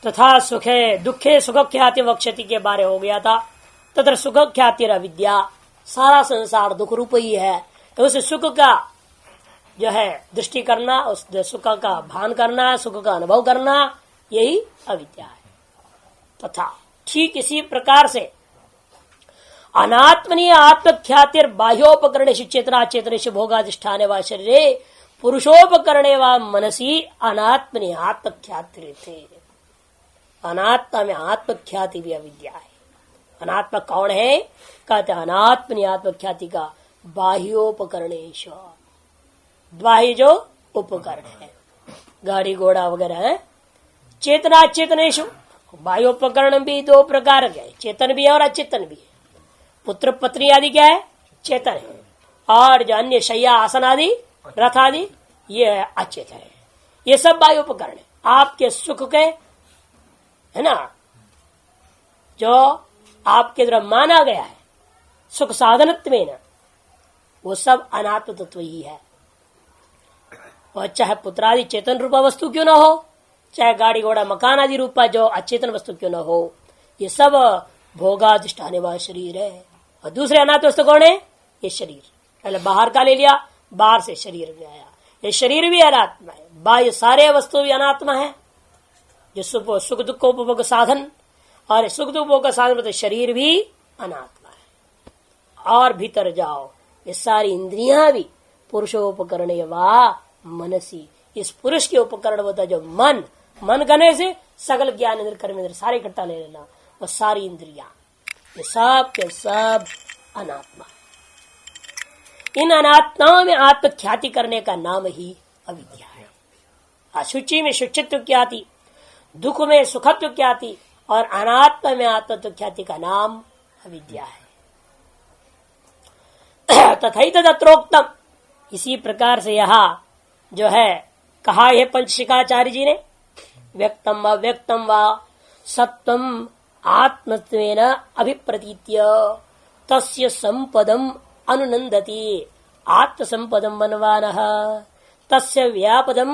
तथा सुखे दुखे सुख ख्याति वक्षति के बारे हो गया था। तथा सुख ख्याति अविद्या, सारा संसार दुख रूप ही है, तो उस सुख का जो है दृष्टि करना, उस सुख का भान करना, सुख का अनुभव करना, यही अविद्या है। तथा ठीक इसी प्रकार से अनात्मनीय आत्मख्यातिर बाह्योपकरणेषु चेतना चेतनेषु भोगाधिष्ठाने व शरीरे पुरुषोपकरणे व मनसी अनात्मनीय आत्मख्यातिर थे। अनात्मा में आत्मख्याति भी अविद्या है। अनात्मा कौन है? कहते अनात्मनीय आत्मख्याति का बाह्योपकरणेश, बाह्य जो उपकरण है, गाड़ी घोड़ा वगैरह है। चेतना चेतनेशु, बाह्योपकरण भी दो प्रकार के, चेतन भी है और अचेतन भी है। पुत्र पत्नी आदि क्या है? चेतन है। और जो अन्य शैया आसन आदि रथ आदि ये है अचेतन है। ये सब बाह्योपकरण है। आपके सुख के है ना, जो आपके द्वारा माना गया है सुख साधनत्व में, ना वो सब अनात्म तत्व ही है। और चाहे पुत्रादि चेतन रूपा वस्तु क्यों ना हो, चाहे गाड़ी घोड़ा मकान आदि रूपा जो अचेतन वस्तु क्यों ना हो, ये सब भोगाधिष्ठाने वाला शरीर है। और दूसरे अनात्म वस्तु कौन है? ये शरीर। पहले बाहर का ले लिया, बाहर से शरीर में आया, ये शरीर भी अनात्मा है। बाह्य सारे वस्तु भी अनात्मा है, जो सुख दुख उपभोग साधन, और सुख दुख उपभोग का साधन तो शरीर भी अनात्मा है। और भीतर जाओ, ये सारी इंद्रियां भी पुरुषोपकरण वा मनसी, इस पुरुष के उपकरण होता है जो मन। मन करने से सकल ज्ञान इंद्र कर्म इंद्र सारे इकट्ठा ले लेना, वो सारी इंद्रियां, ये सब के सब अनात्मा। इन अनात्माओं में आत्मख्याति करने का नाम ही अविद्या है। अशुचि में शुचित्व ख्याति, दुख में सुखत्व ख्याति, और अनात्मा में आत्मत्व ख्याति का नाम अविद्या है। तथैत तत्रोक्तम, इसी प्रकार से यहाँ जो है कहा है पंचशिखाचार्य जी ने, व्यक्तम व व्यक्तम व सत्वम आत्मत्वेन अभिप्रतीत्य तस्य संपदम अनुनंदति आत्म संपदम मनवानः तस्य व्यापदम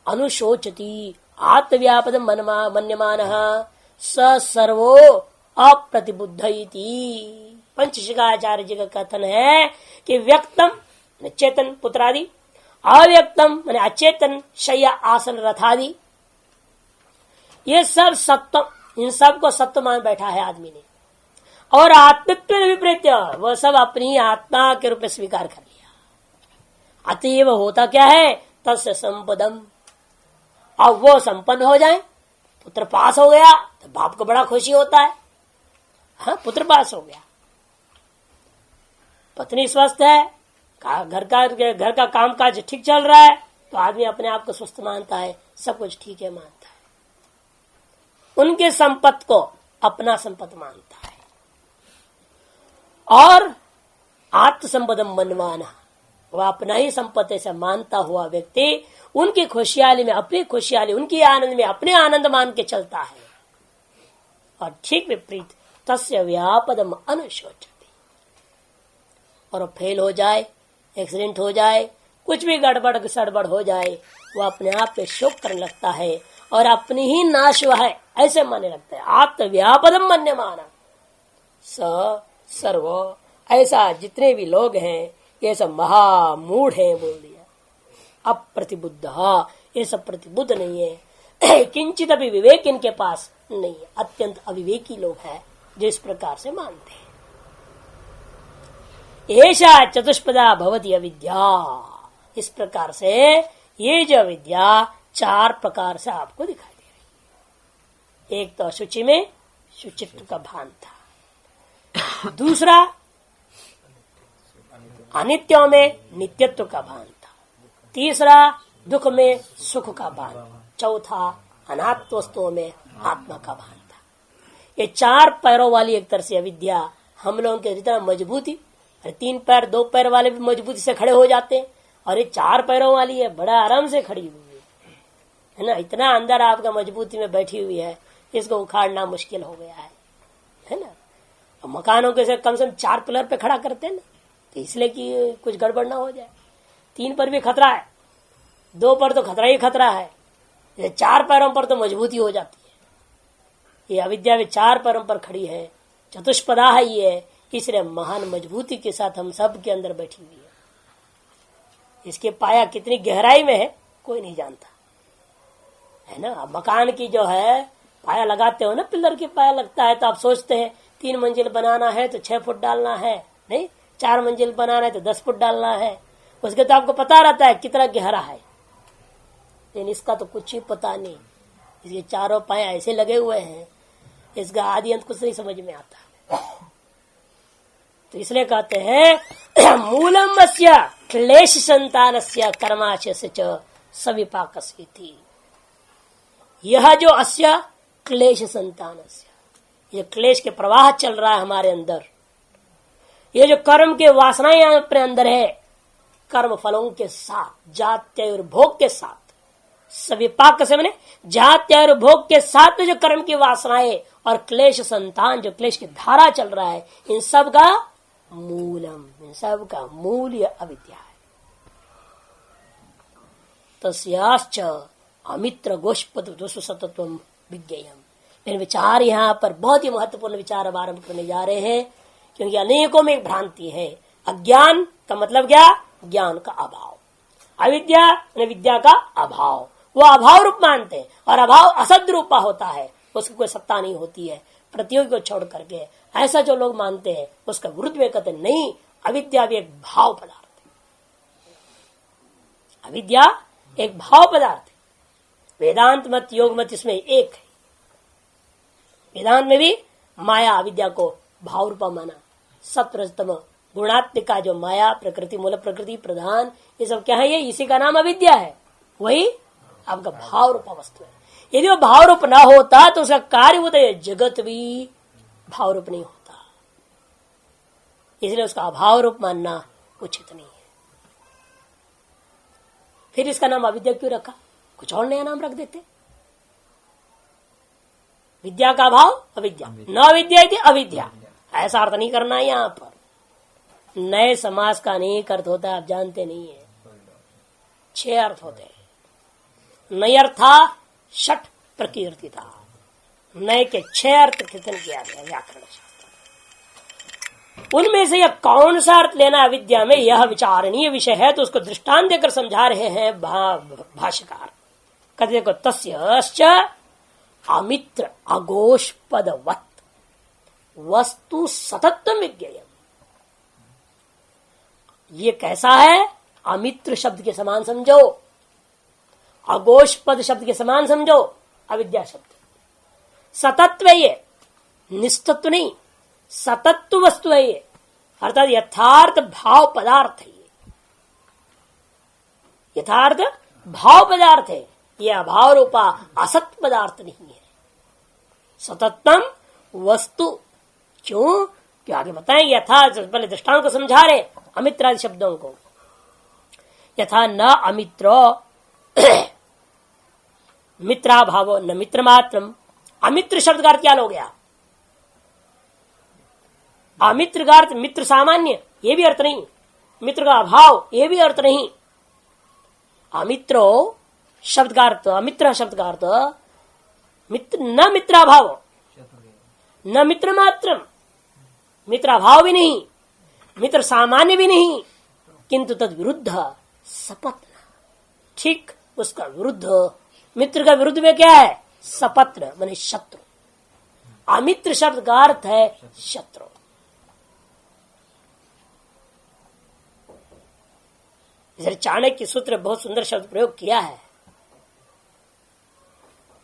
अनुशोचति आत्मव्यापदम मन्यमानः स सर्वो अप्रतिबुद्ध इति। पंचशिखाचार्य जी का कथन है कि व्यक्तम चेतन पुत्रादि, अव्यक्तम माने अचेतन शैया आसन रथादि, ये सब सत्व, इन सब को सत्व मान बैठा है आदमी ने। और आत्मत्व विपरीत, वह सब अपनी आत्मा के रूप में स्वीकार कर लिया। अतएव होता क्या है? तस्य संपदम, अब वो संपन्न हो जाए, पुत्र पास हो गया तो बाप को बड़ा खुशी होता है। हाँ, पुत्र पास हो गया, पत्नी स्वस्थ है, घर का कामकाज ठीक चल रहा है, तो आदमी अपने आप को स्वस्थ मानता है, सब कुछ ठीक है मानता है, उनके संपत्ति को अपना संपत्ति मानता है। और आत्म संपदम मनवाना, वह अपना ही संपत्ति से मानता हुआ व्यक्ति उनकी खुशहाली में अपनी खुशहाली, उनकी आनंद में अपने आनंद मान के चलता है। और ठीक विपरीत तस्य व्यापदम अनुशोचति, और फेल हो जाए, एक्सीडेंट हो जाए, कुछ भी गड़बड़ सड़बड़ हो जाए, वो अपने आप पे शोक करने लगता है और अपनी ही नाश हुआ है ऐसे मानने लगता है। आत्मव्यापदम मन्यमाना स सर्व, ऐसा जितने भी लोग हैं ये सब महामूढ़ हैं, बोल दिया। अप्रतिबुद्ध, ये सब प्रतिबुद्ध नहीं है, किंचित अभी विवेक इनके पास नहीं है, अत्यंत अविवेकी लोग हैं जो इस प्रकार से मानते हैं। ऐसा चतुष्पदा भवती अविद्या, इस प्रकार से ये जो अविद्या चार प्रकार से आपको दिखाई दे रही। एक तो अशुचि में शुचित्व का भान था, दूसरा अनित्यों में नित्यत्व का भान था, तीसरा दुख में सुख का भान, चौथा अनात्म वस्तुओं में आत्मा का भान था। ये चार पैरों वाली एक तरह से अविद्या हम लोगों के जितना मजबूती, तीन पैर दो पैर वाले भी मजबूती से खड़े हो जाते हैं, और ये चार पैरों वाली है बड़ा आराम से खड़ी हुई है ना, इतना अंदर आपका मजबूती में बैठी हुई है, इसको उखाड़ना मुश्किल हो गया है ना। और मकानों के से कम से कम चार पिलर पे खड़ा करते हैं ना, तो इसलिए कि कुछ गड़बड़ ना हो जाए। तीन पर भी खतरा है, दो पर तो खतरा ही खतरा है, ये 4 पैरों पर तो मजबूती हो जाती है। ये अविद्या भी 4 पैरों पर खड़ी है, चतुष्पदा है ये, इसलिए महान मजबूती के साथ हम सब के अंदर बैठी हुई है। इसके पाया कितनी गहराई में है कोई नहीं जानता है ना। मकान की जो है पाया लगाते हो ना, पिलर की पाया लगता है तो आप सोचते हैं 3 मंजिल बनाना है तो 6 फुट डालना है, नहीं 4 मंजिल बनाना है तो 10 फुट डालना है। उसके तो आपको पता रहता है कितना गहरा है, लेकिन इसका तो कुछ ही पता नहीं। इसके चारों पाए ऐसे लगे हुए हैं, इसका आदि अंत कुछ नहीं समझ में आता। तो इसलिए कहते हैं मूलम अस्य क्लेश संतानस्य कर्माशयस्य च सविपाकस्यति। यह जो अस्य क्लेश संतानस्य, ये क्लेश के प्रवाह चल रहा है हमारे अंदर, ये जो कर्म के वासनाएं अपने अंदर है, कर्म फलों के साथ जात्य और भोग के साथ, सविपाक से मैंने जात्य और भोग के साथ में जो कर्म की वासनाएं और क्लेश संतान, जो क्लेश की धारा चल रहा है, इन सब का मूलम, इन सब का मूल यह अविद्या है। तस्याश्च अमित्र गोष्पद दुष्सतत्व विज्ञेयम। मेरे विचार यहाँ पर बहुत ही महत्वपूर्ण विचार अब आरंभ करने जा रहे हैं, क्योंकि अनेकों में एक भ्रांति है। अज्ञान का मतलब क्या? ज्ञान का अभाव। अविद्या विद्या का अभाव, वो अभाव रूप मानते हैं, और अभाव असद रूपा होता है, उसकी कोई सत्ता नहीं होती है प्रतियोगी को छोड़ करके। ऐसा जो लोग मानते हैं उसका विरुद्ध में कहते नहीं, अविद्या भी एक भाव पदार्थ है। अविद्या एक भाव पदार्थ है। वेदांत मत योग मत इसमें एक है। वेदांत में भी माया अविद्या को भाव रूपा माना। सत्वरजतम गुणात्मिका जो माया, प्रकृति, मूल प्रकृति, प्रधान, ये सब क्या है? ये इसी का नाम अविद्या है। वही आपका भाव रूपा वस्तु है। यदि वो भाव रूप ना होता तो उसका कार्य होता है, जगत भी भाव रूप नहीं होता। इसलिए उसका अभाव रूप मानना उचित नहीं है। फिर इसका नाम अविद्या क्यों रखा? कुछ और नया नाम रख देते। विद्या का अभाव अविद्या, न विद्या इति अविद्या, ऐसा अर्थ नहीं करना है। यहाँ पर नए समास का अनेक अर्थ होता है, आप जानते नहीं है। 6 अर्थ होते हैं। नयर्था षट प्रकीर्ति था। नए के 6 अर्थ कथन किया गया व्याकरण शास्त्र। उनमें से यह कौन सा अर्थ लेना अविद्या में, यह विचारणीय विषय है। तो उसको दृष्टांत देकर समझा रहे हैं भाष्यकार। कहते को तस्यश्च अमित्र अगोष्पदवत् वस्तु सतत्व विज्ञेयम्। ये कैसा है? अमित्र शब्द के समान समझो, अगोष्पद शब्द के समान समझो अविद्या शब्द। सतत्व है ये, निस्तत्व नहीं, सतत्व वस्तु है ये, अर्थात यथार्थ भाव पदार्थ है ये। यथार्थ भाव पदार्थ है ये, अभाव रूपा असत पदार्थ नहीं है। सतत्वम वस्तु। क्यों? क्या आगे बताएं। यथा पहले दृष्टांत को समझा रहे अमित्र आदि शब्दों को। यथा न अमित्रो मित्रा भावो न मित्र मात्रम। अमित्र शब्द का अर्थ क्या हो गया? अमित्र का अर्थ मित्र सामान्य, ये भी अर्थ नहीं। मित्र का अभाव, ये भी अर्थ नहीं। अमित्रो शब्द का अर्थ, अमित्र शब्द का अर्थ मित्र, न मित्राभाव न मित्र मात्रम। मित्राभाव भी नहीं, मित्र सामान्य भी नहीं, किंतु तद विरुद्ध सपत्न। ठीक उसका विरुद्ध, मित्र का विरुद्ध में क्या है? सपत्न माने शत्रु। अमित्र शब्द का अर्थ है शत्रु। चाणक्य सूत्र बहुत सुंदर शब्द प्रयोग किया है।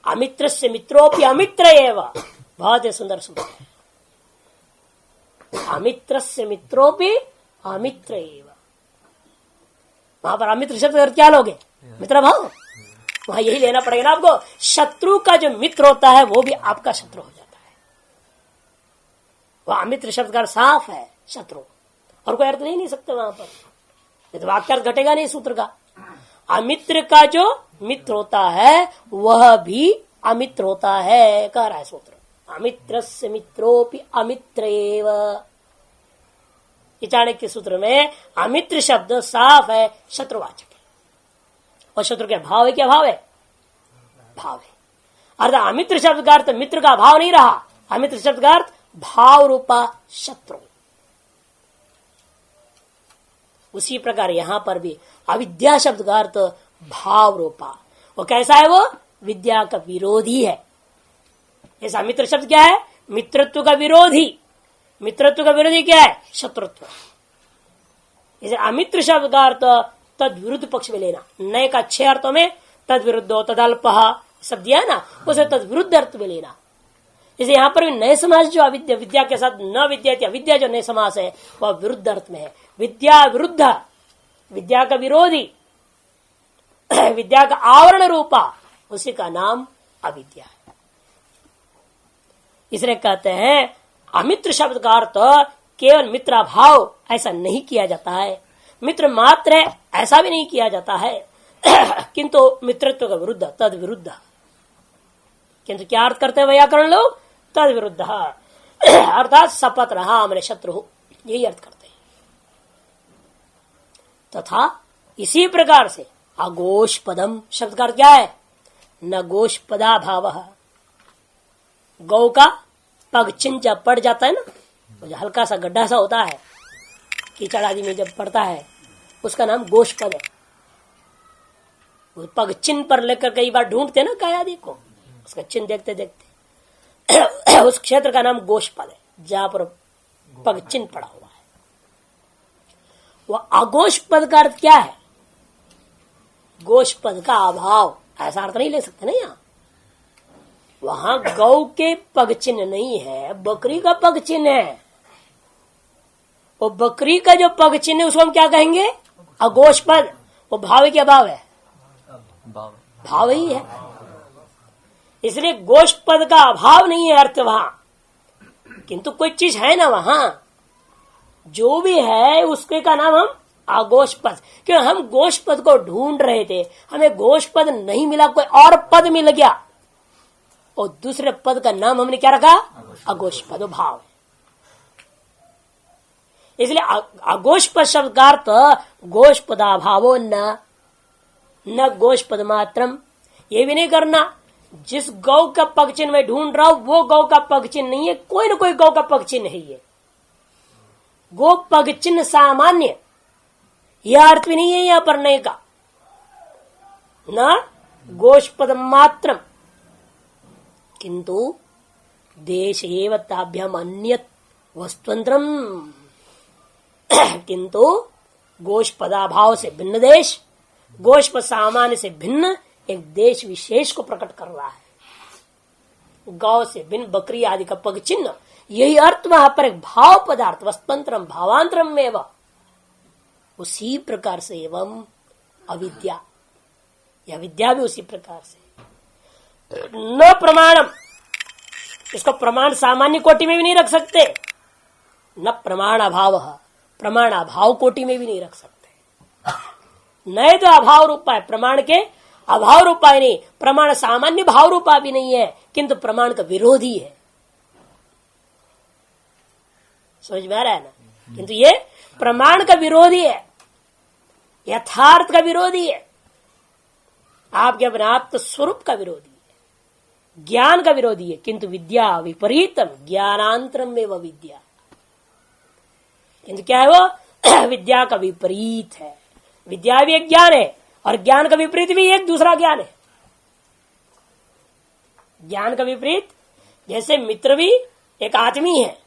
अमित्र से मित्रोपि अमित्र एवं, बहुत ही सुंदर सूत्र है। अमित्र से मित्रोपि अमित्र एवं। वहां पर अमित्र शब्द का अर्थ क्या लोगे? मित्र भाव। वहां यही लेना पड़ेगा ना आपको। शत्रु का जो मित्र होता है वो भी आपका शत्रु हो जाता है। वह अमित्र शब्द का साफ है शत्रु, और कोई अर्थ नहीं सकते वहां पर। ये तो वाक्यार्थ घटेगा नहीं सूत्र का। अमित्र का जो मित्र होता है वह भी अमित्र होता है, कह रहा है सूत्र। अमित्रस्य मित्रोपि अमित्र एव। चाणक्य सूत्र में अमित्र शब्द साफ है, शत्रुवाचक है। और शत्रु के भाव है क्या? भाव है भाव है। अर्थात अमित्र शब्द का अर्थ मित्र का भाव नहीं रहा, अमित्र शब्द का अर्थ भाव रूपा शत्रु। उसी प्रकार यहां पर भी अविद्या शब्द का अर्थ भाव रूपा, वो कैसा है? वो विद्या का विरोधी है। ऐसा मित्र शब्द क्या है? मित्रत्व का विरोधी। मित्रत्व का विरोधी क्या है? शत्रुत्व। इसे अमित्र शब्द का अर्थ तद विरुद्ध पक्ष में लेना। नए का 6 अर्थों में तद विरुद्धो तदल्प शब्द दिया है ना, उसे तद विरुद्ध अर्थ में लेना। इसे यहां पर भी नए समास जो अविद्या, विद्या के साथ न विद्या थी, अविद्या जो नए समास है वह विरुद्ध अर्थ में है। विद्या विरुद्ध, विद्या का विरोधी, विद्या का आवरण रूपा, उसी का नाम अविद्या है। इसलिए कहते हैं अमित्र शब्द का अर्थ केवल मित्राभाव ऐसा नहीं किया जाता है, मित्र मात्र है ऐसा भी नहीं किया जाता है, किंतु मित्रत्व का विरुद्ध, तद विरुद्ध। किंतु क्या अर्थ करते हैं व्याकरण लोग? तद विरुद्ध, अर्थात शपथ रहा मेरे शत्रु, यही अर्थ करते हैं। तथा इसी प्रकार से अगोष्पदम शब्द का अर्थ क्या है? न गोष्पदा भाव। गौ का पग चिन्ह जब पड़ जाता है ना, जो हल्का सा गड्ढा सा होता है कीचड़ आदि में जब पड़ता है, उसका नाम गोष्पद है। वो पग चिन्ह पर लेकर कई बार ढूंढते ना काय आदि को, उसका चिन्ह देखते देखते उस क्षेत्र का नाम गोष्पद है, जहां पर पग चिन्ह पड़ा हुआ है। वह अगोष्पद का अर्थ क्या है? गोष्पद का अभाव, ऐसा अर्थ नहीं ले सकते ना। यहाँ वहां गौ के पग चिन्ह नहीं है, बकरी का पग चिन्ह है। वो बकरी का जो पग चिन्ह है उसको हम क्या कहेंगे? अगोष्पद। वो भाव के अभाव है, भाव ही है। इसलिए गोष्पद का अभाव नहीं है अर्थ वहां, किंतु कोई चीज है ना वहां, जो भी है उसके का नाम हम अगोष्पद। क्यों? हम गोष्पद को ढूंढ रहे थे, हमें गोष्पद नहीं मिला, कोई और पद मिल गया, और दूसरे पद का नाम हमने क्या रखा? अगोष्पद भाव। इसलिए अगोष्पद शब्द का अर्थ गोष्पदा भावो न गोष्पद मात्रम। ये भी नहीं करना जिस गौ का पग चिन्ह में ढूंढ रहा हूं वो गौ का पग चिन्ह नहीं है, कोई न कोई गौ का पग चिन्ह है। ये गो पग चिन्ह सामान्य, यह अर्थ भी नहीं है यहां पर नए का। न गोष्पद मात्रम किंतु देश एव ताभ्याम अन्यत वस्तुतंत्रम। किंतु गोष्पदाभाव से भिन्न देश, गोष्पद सामान्य से भिन्न एक देश विशेष को प्रकट कर रहा है। गौ से भिन्न बकरी आदि का पग चिन्ह, यही अर्थ वहां पर एक भाव पदार्थ वस्तुतंत्रम भावांतरम में उसी प्रकार से एवं अविद्या, यह विद्या भी उसी प्रकार से न प्रमाणम। इसको प्रमाण सामान्य कोटि में भी नहीं रख सकते, न प्रमाण अभाव, प्रमाण अभाव कोटि में भी नहीं रख सकते। नए तो अभाव रूपा है, प्रमाण के अभाव रूपा ही नहीं, प्रमाण सामान्य भाव रूपा भी नहीं है, किंतु प्रमाण का विरोधी है। समझ में आ रहा है ना? किंतु ये प्रमाण का विरोधी है, यथार्थ का विरोधी है, आपके अपने आत्म स्वरूप का विरोधी है, ज्ञान का विरोधी है। किंतु विद्या विपरीतम ज्ञानांतरम में वह विद्या, किंतु क्या है वो? विद्या का विपरीत है। विद्या भी एक ज्ञान है और ज्ञान का विपरीत भी एक दूसरा ज्ञान है। ज्ञान का विपरीत जैसे मित्र भी एक आदमी है,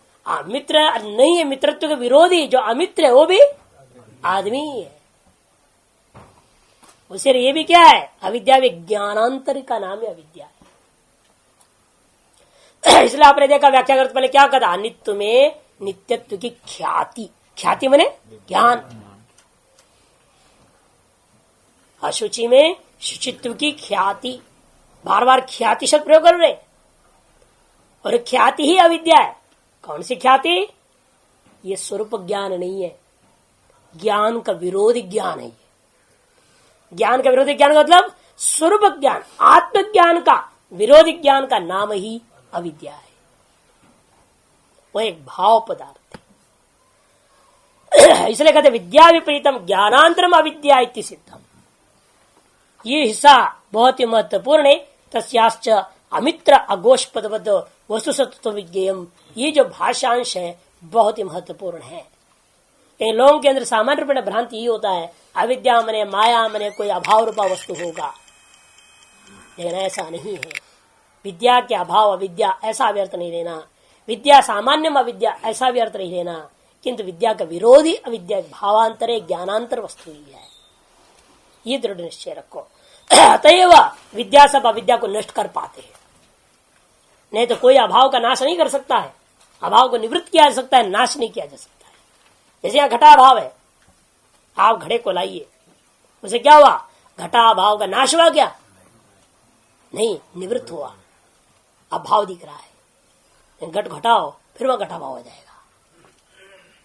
मित्र नहीं है, मित्रत्व के विरोधी जो अमित्र है वो भी आदमी है। उसे ये भी क्या है? अविद्या भी ज्ञानांतर का नाम है अविद्या। इसलिए आपने देखा व्याख्या करते पहले क्या कहा? अनित्व में नित्यत्व की ख्याति, ख्याति माने ज्ञान, अशुचि में शुचित्व की ख्याति, बार बार ख्याति शब्द प्रयोग कर रहे, और ख्याति ही अविद्या है। कौन सी ख्याति? ये स्वरूप ज्ञान नहीं है, ज्ञान का विरोधी ज्ञान है। ज्ञान का विरोधी ज्ञान का मतलब स्वरूप ज्ञान, आत्मज्ञान का विरोधी ज्ञान का नाम ही अविद्या है। वो एक भाव पदार्थ है। इसलिए कहते विद्या विपरीतम ज्ञानांतरम अविद्या इति सिद्धम। ये हिस्सा बहुत ही महत्वपूर्ण है, तस्याश्च अमित्र अगोष्पद वस्तु सत्व विज्ञेयम। ये जो भाषांश है बहुत ही महत्वपूर्ण है। कई लोगों के अंदर सामान्य रूप में भ्रांति ही होता है, अविद्या मने माया मने कोई अभाव रूपा वस्तु होगा, लेकिन ऐसा नहीं है। विद्या के अभाव अविद्या ऐसा भी अर्थ नहीं लेना, विद्या सामान्य अविद्या ऐसा भी अर्थ नहीं लेना, किंतु विद्या का विरोधी अविद्या भावांतर ज्ञानांतर वस्तु ही है, ये दृढ़ निश्चय रखो। अतएव विद्या सब अविद्या को नष्ट कर पाते हैं, नहीं तो कोई अभाव का नाश नहीं कर सकता है। अभाव को निवृत्त किया जा सकता है, नाश नहीं किया जा सकता है। जैसे यहाँ घटाभाव है, आप घड़े को लाइए, उसे क्या हुआ, घटाभाव का नाश हुआ क्या, नहीं, निवृत्त हुआ, अभाव दिख रहा है। घट घटाओ फिर वह घटाभाव हो जाएगा,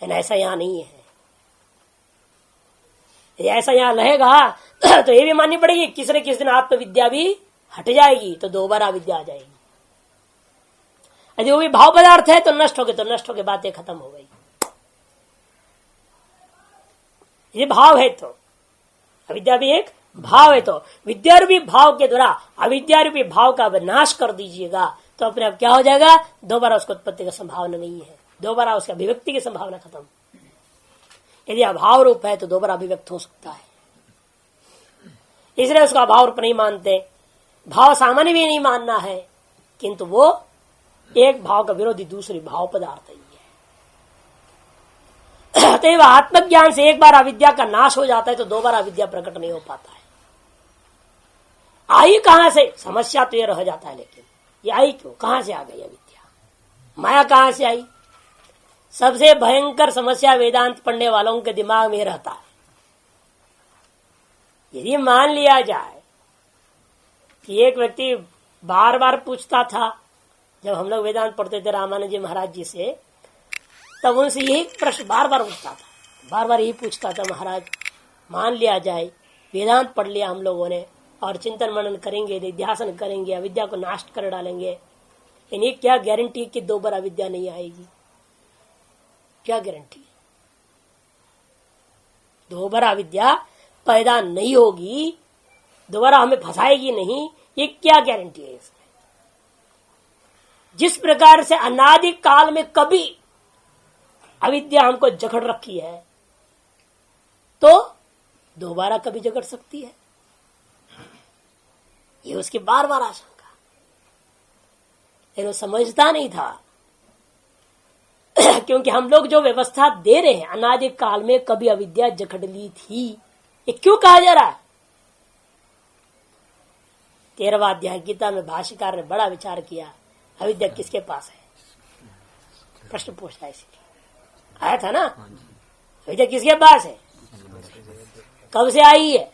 लेकिन ऐसा यहां नहीं है। ऐसा यहां रहेगा तो ये भी माननी पड़ेगी किसी न किसी दिन आत्मविद्या भी हट जाएगी, तो दोबारा विद्या आ जाएगी। यदि वो भी भाव पदार्थ है तो नष्ट हो गए, तो नष्ट हो गए, बातें खत्म हो गई। ये भाव है तो अविद्या भी एक भाव है, तो विद्यारूपी भाव के द्वारा अविद्यारूपी भाव का विनाश कर दीजिएगा तो अपने आप क्या हो जाएगा, दोबारा उसको उत्पत्ति की संभावना नहीं है, दोबारा उसका अभिव्यक्ति की संभावना खत्म। यदि अभाव रूप है तो दोबारा अभिव्यक्त हो सकता है, इसलिए उसका अभाव रूप नहीं मानते। भाव सामान्य भी नहीं मानना है, किंतु वो एक भाव का विरोधी दूसरी भाव पदार्थ ही है। अतएव आत्मज्ञान से एक बार अविद्या का नाश हो जाता है तो दोबारा अविद्या प्रकट नहीं हो पाता है। आई कहां से, समस्या तो ये रह जाता है, लेकिन ये आई क्यों, कहां से आ गई अविद्या, माया कहां से आई। सबसे भयंकर समस्या वेदांत पढ़ने वालों के दिमाग में रहता है। यदि मान लिया जाए कि एक व्यक्ति बार बार पूछता था, जब हम लोग वेदांत पढ़ते थे रामानंद जी महाराज जी से, तब उनसे यही प्रश्न बार बार उठता था, बार बार यही पूछता था, महाराज मान लिया जाए वेदांत पढ़ लिया हम लोगों ने और चिंतन मनन करेंगे, निध्यासन करेंगे, अविद्या को नाश कर डालेंगे, इन्हें क्या गारंटी कि दोबारा अविद्या नहीं आएगी, क्या गारंटी, दोबारा अविद्या पैदा नहीं होगी, दोबारा हमें फंसाएगी नहीं, ये क्या गारंटी है इसमें। जिस प्रकार से अनादि काल में कभी अविद्या हमको जकड़ रखी है, तो दोबारा कभी जकड़ सकती है, ये उसकी बार बार आशंका। वो समझता नहीं था क्योंकि हम लोग जो व्यवस्था दे रहे हैं, अनादि काल में कभी अविद्या जकड़ ली थी, ये क्यों कहा जा रहा है। 13वां अध्याय गीता में भाष्यकार ने बड़ा विचार किया, अविद्या किसके पास है, प्रश्न पूछता है, इसलिए आया था ना, अविद्या किसके पास है, कब से आई है।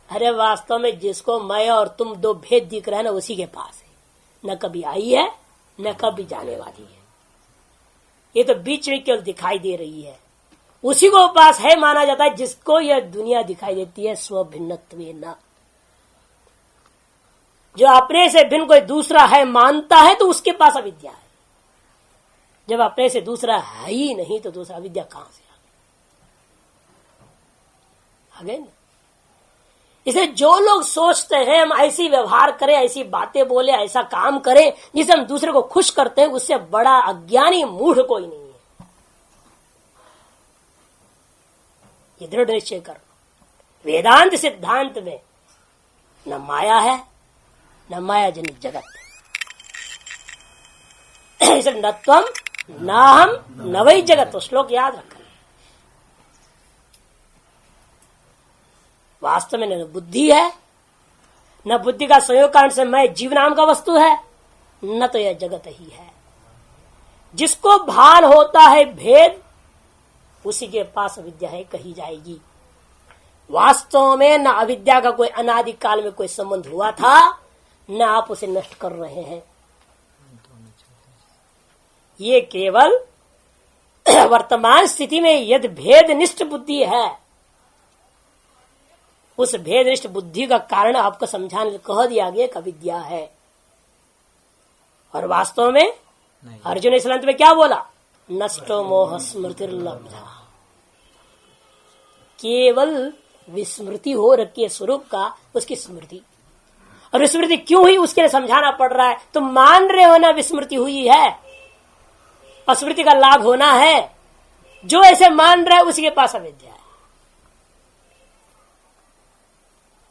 अरे वास्तव में जिसको मैं और तुम दो भेद दिख रहे हैं ना, उसी के पास है, न कभी आई है न कभी जाने वाली है, ये तो बीच में केवल दिखाई दे रही है, उसी को पास है माना जाता है जिसको यह दुनिया दिखाई देती है स्वभिन्नत्व न। जो अपने से भिन्न कोई दूसरा है मानता है तो उसके पास अविद्या है, जब अपने से दूसरा है ही नहीं तो दूसरा अविद्या कहां से आ गए ना। इसे जो लोग सोचते हैं हम ऐसी व्यवहार करें, ऐसी बातें बोले, ऐसा काम करें जिसे हम दूसरे को खुश करते हैं, उससे बड़ा अज्ञानी मूढ़ कोई नहीं है। ये दृढ़ निश्चय कर, वेदांत सिद्धांत में न माया है न माया जनित जगत है, इसलिए न त्वम न हम न वही जगत, तो श्लोक याद रखना। वास्तव में न बुद्धि है, न बुद्धि का संयोग कारण से मैं जीव नाम का वस्तु है, न तो यह जगत ही है। जिसको भान होता है भेद, उसी के पास अविद्या है कही जाएगी। वास्तव में न अविद्या का कोई अनादि काल में कोई संबंध हुआ था, न आप उसे नष्ट कर रहे हैं। ये केवल वर्तमान स्थिति में यदि भेदनिष्ठ बुद्धि है, उस भेदनिष्ठ बुद्धि का कारण आपको समझाने कह दिया गया कि अविद्या है। और वास्तव में अर्जुन इस अंत में क्या बोला, नष्टो मोह स्मृतिर्लब्धा, केवल विस्मृति हो रखी है स्वरूप का, उसकी स्मृति। और विस्मृति क्यों हुई उसके लिए समझाना पड़ रहा है। तो मान रहे हो ना विस्मृति हुई है, स्मृति का लाभ होना है, जो ऐसे मान रहा है उसी के पास अविद्या है।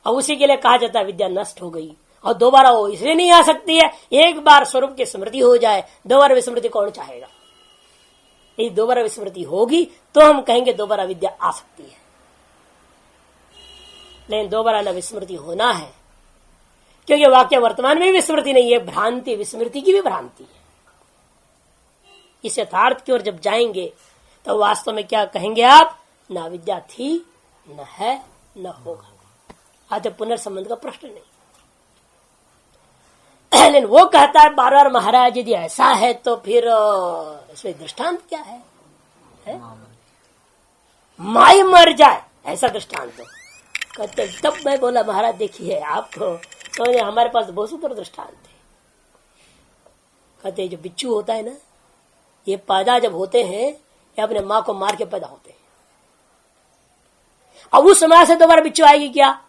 और उसी के लिए कहा जाता है विद्या नष्ट हो गई और दोबारा वो इसलिए नहीं आ सकती है। एक बार स्वरूप की स्मृति हो जाए, दोबारा विस्मृति कौन चाहेगा। यदि दोबारा विस्मृति होगी तो हम कहेंगे दोबारा विद्या आ सकती है, लेकिन दोबारा न विस्मृति होना है, क्योंकि वाक्य वर्तमान में भी विस्मृति नहीं है, भ्रांति, विस्मृति की भी भ्रांति है। इस यथार्थ की ओर जब जाएंगे तो वास्तव में क्या कहेंगे आप, न विद्या थी, न है, न होगा। आज पुनर्संबंध का प्रश्न नहीं। लेकिन वो कहता है बार बार महाराज यदि ऐसा है तो फिर इसमें दृष्टांत क्या है? माई मर जाए ऐसा दृष्टांत तो कहते। तब मैं बोला महाराज देखिए आप तो हमारे पास बहुत सुंदर दृष्टांत है। कहते जो बिच्छू होता है ना, ये पैदा जब होते हैं ये अपने माँ को मार के पैदा होते हैं। अब उस समय से दोबारा बिच्छू आएगी क्या?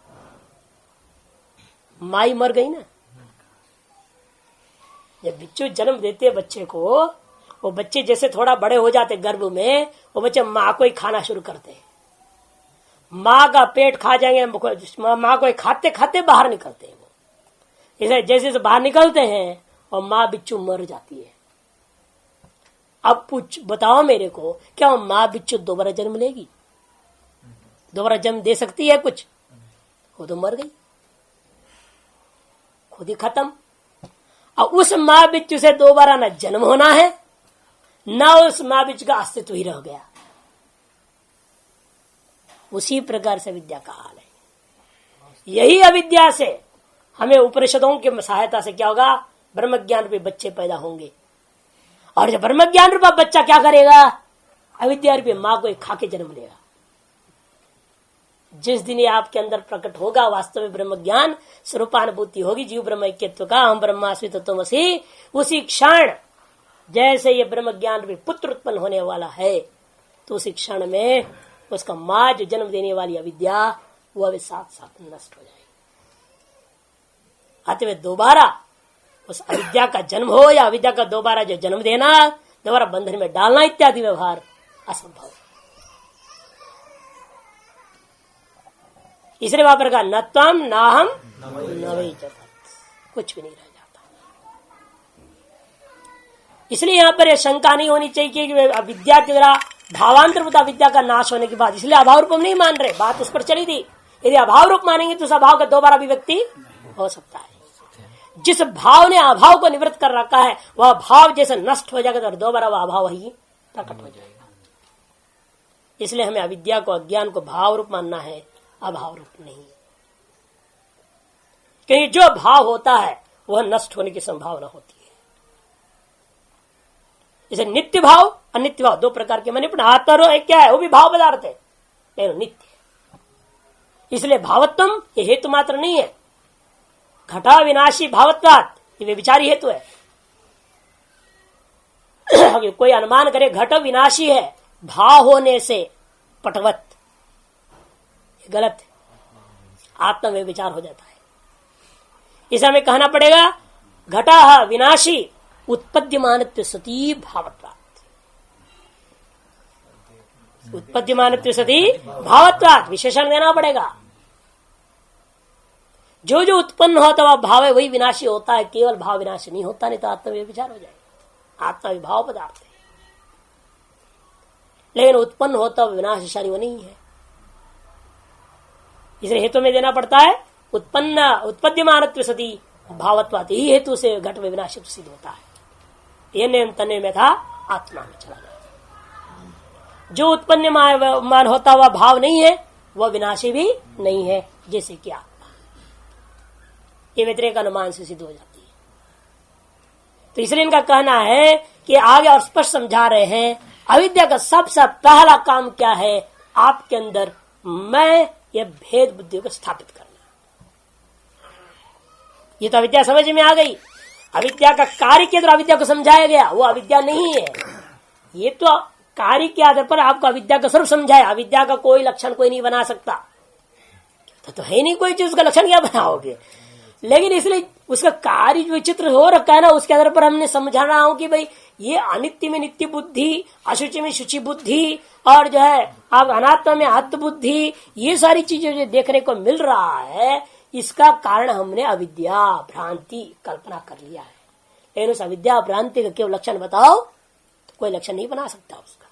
माई मर गई ना। जब बिच्छू जन्म देते हैं बच्चे को, वो बच्चे जैसे थोड़ा बड़े हो जाते गर्भ में, वो बच्चे माँ को ही खाना शुरू करते हैं। माँ का पेट खा जाएंगे, माँ को खाते खाते बाहर निकलते हैं। वो जैसे जैसे बाहर निकलते हैं और माँ बिच्छू मर जाती है। अब पूछ बताओ मेरे को, क्या माँ बिच्छू दोबारा जन्म लेगी? दोबारा जन्म दे सकती है कुछ? वो तो मर गई, खुद ही खत्म। और उस माँ बिच्छू से दोबारा न जन्म होना है, न उस माँ बिच्छू का अस्तित्व ही रह गया। उसी प्रकार से विद्या का हाल है। यही अविद्या से हमें उपनिषदों की सहायता से क्या होगा, ब्रह्म ज्ञान रूपी बच्चे पैदा होंगे। और जब ब्रह्म ज्ञान रूपा बच्चा क्या करेगा, अविद्या रूपी माँ को खा के जन्म लेगा। जिस दिन ये आपके अंदर प्रकट होगा वास्तव में ब्रह्म ज्ञान स्वरूपानुभूति होगी, जीव ब्रह्म ऐक्यत्व का, हम ब्रह्मास्मि तत्त्वमसि, उसी क्षण जैसे ये ब्रह्म ज्ञान रूपी पुत्र उत्पन्न होने वाला है, तो उसी क्षण में उसका माँ जो जन्म देने वाली अविद्या वो अभी साथ साथ नष्ट हो जाएगी। अतः दोबारा उस अविद्या का जन्म हो या अविद्या का दोबारा जो जन्म देना, दोबारा बंधन में डालना इत्यादि व्यवहार असंभव। इसलिए वहां पर कहा न त्वम न हम न वही जगत, कुछ भी नहीं रह जाता। इसलिए यहां पर यह शंका नहीं होनी चाहिए कि अविद्या के द्वारा भावांतरभूत विद्या का नाश होने के बाद, इसलिए अभाव रूप हम नहीं मान रहे, बात उस पर चली थी। यदि अभाव रूप मानेंगे तो उस अभाव का दोबारा अभिव्यक्ति हो सकता है। जिस भाव ने अभाव को निवृत्त कर रखा है वह भाव जैसे नष्ट हो जाएगा तो दोबारा वह अभाव ही प्रकट हो जाएगा। इसलिए हमें अविद्या को, अज्ञान को भाव रूप मानना है, अभाव रूप नहीं। क्योंकि जो भाव होता है वह नष्ट होने की संभावना होती है। जैसे नित्य भाव, अनित्य भाव, दो प्रकार के माने आत्मा क्या है, वो भी भाव पदार्थ है, लेकिन नित्य। इसलिए भावत्वम ये हेतु मात्र नहीं है। घटा विनाशी भावत्वात् ये विचारी हेतु है। कोई अनुमान करे घट विनाशी है भाव होने से पटवत, ये गलत है, आत्मा में विचार हो जाता है। इसे हमें कहना पड़ेगा घटा विनाशी उत्पद्यमानत्व सती भावत्वात्, उत्पद्यमानत्व सती भावत्वात् विशेषण देना पड़ेगा। जो जो उत्पन्न होता वह भाव है वही विनाशी होता है, केवल भाव विनाशी नहीं होता, नहीं तो आत्मा में विचार हो जाएगा। आत्मा भी भाव पदार्थ है, लेकिन उत्पन्न होता विनाशशाली वो नहीं है। इसलिए हेतु में देना पड़ता है उत्पन्न उत्पद्यमानत्व सती भावत्वात्, यही हेतु से घट में विनाशी सिद्ध होता है। ये नियम तन्वय में था, आत्मा में चला गया। जो उत्पन्न मान होता हुआ भाव नहीं है वह विनाशी भी नहीं है, जैसे कि आत्मा। ये व्यतिरेक अनुमान से सिद्ध हो जाती है। तो इसलिए इनका कहना है कि आगे और स्पष्ट समझा रहे हैं अविद्या का सबसे पहला काम क्या है, आपके अंदर मैं यह भेद बुद्धि को स्थापित करना। ये तो अविद्या समझ में आ गई। अविद्या का कार्य के द्वारा अविद्या को समझाया गया, वो अविद्या नहीं है। ये तो कार्य के आधार पर आपको अविद्या का स्वरूप समझाया। अविद्या का कोई लक्षण कोई नहीं बना सकता, तो है नहीं कोई चीज, उसका लक्षण क्या बनाओगे। लेकिन इसलिए उसका कार्य जो विचित्र हो रखा है ना, उसके आधार पर हमने समझाना हो कि भाई ये अनित्य में नित्य बुद्धि, अशुचि में शुचि बुद्धि, और जो है अब अनात्मा में आत्म बुद्धि, ये सारी चीजें जो देखने को मिल रहा है, इसका कारण हमने अविद्या भ्रांति कल्पना कर लिया है। लेकिन उस अविद्या भ्रांति का केवल लक्षण बताओ तो कोई लक्षण नहीं बना सकता उसका।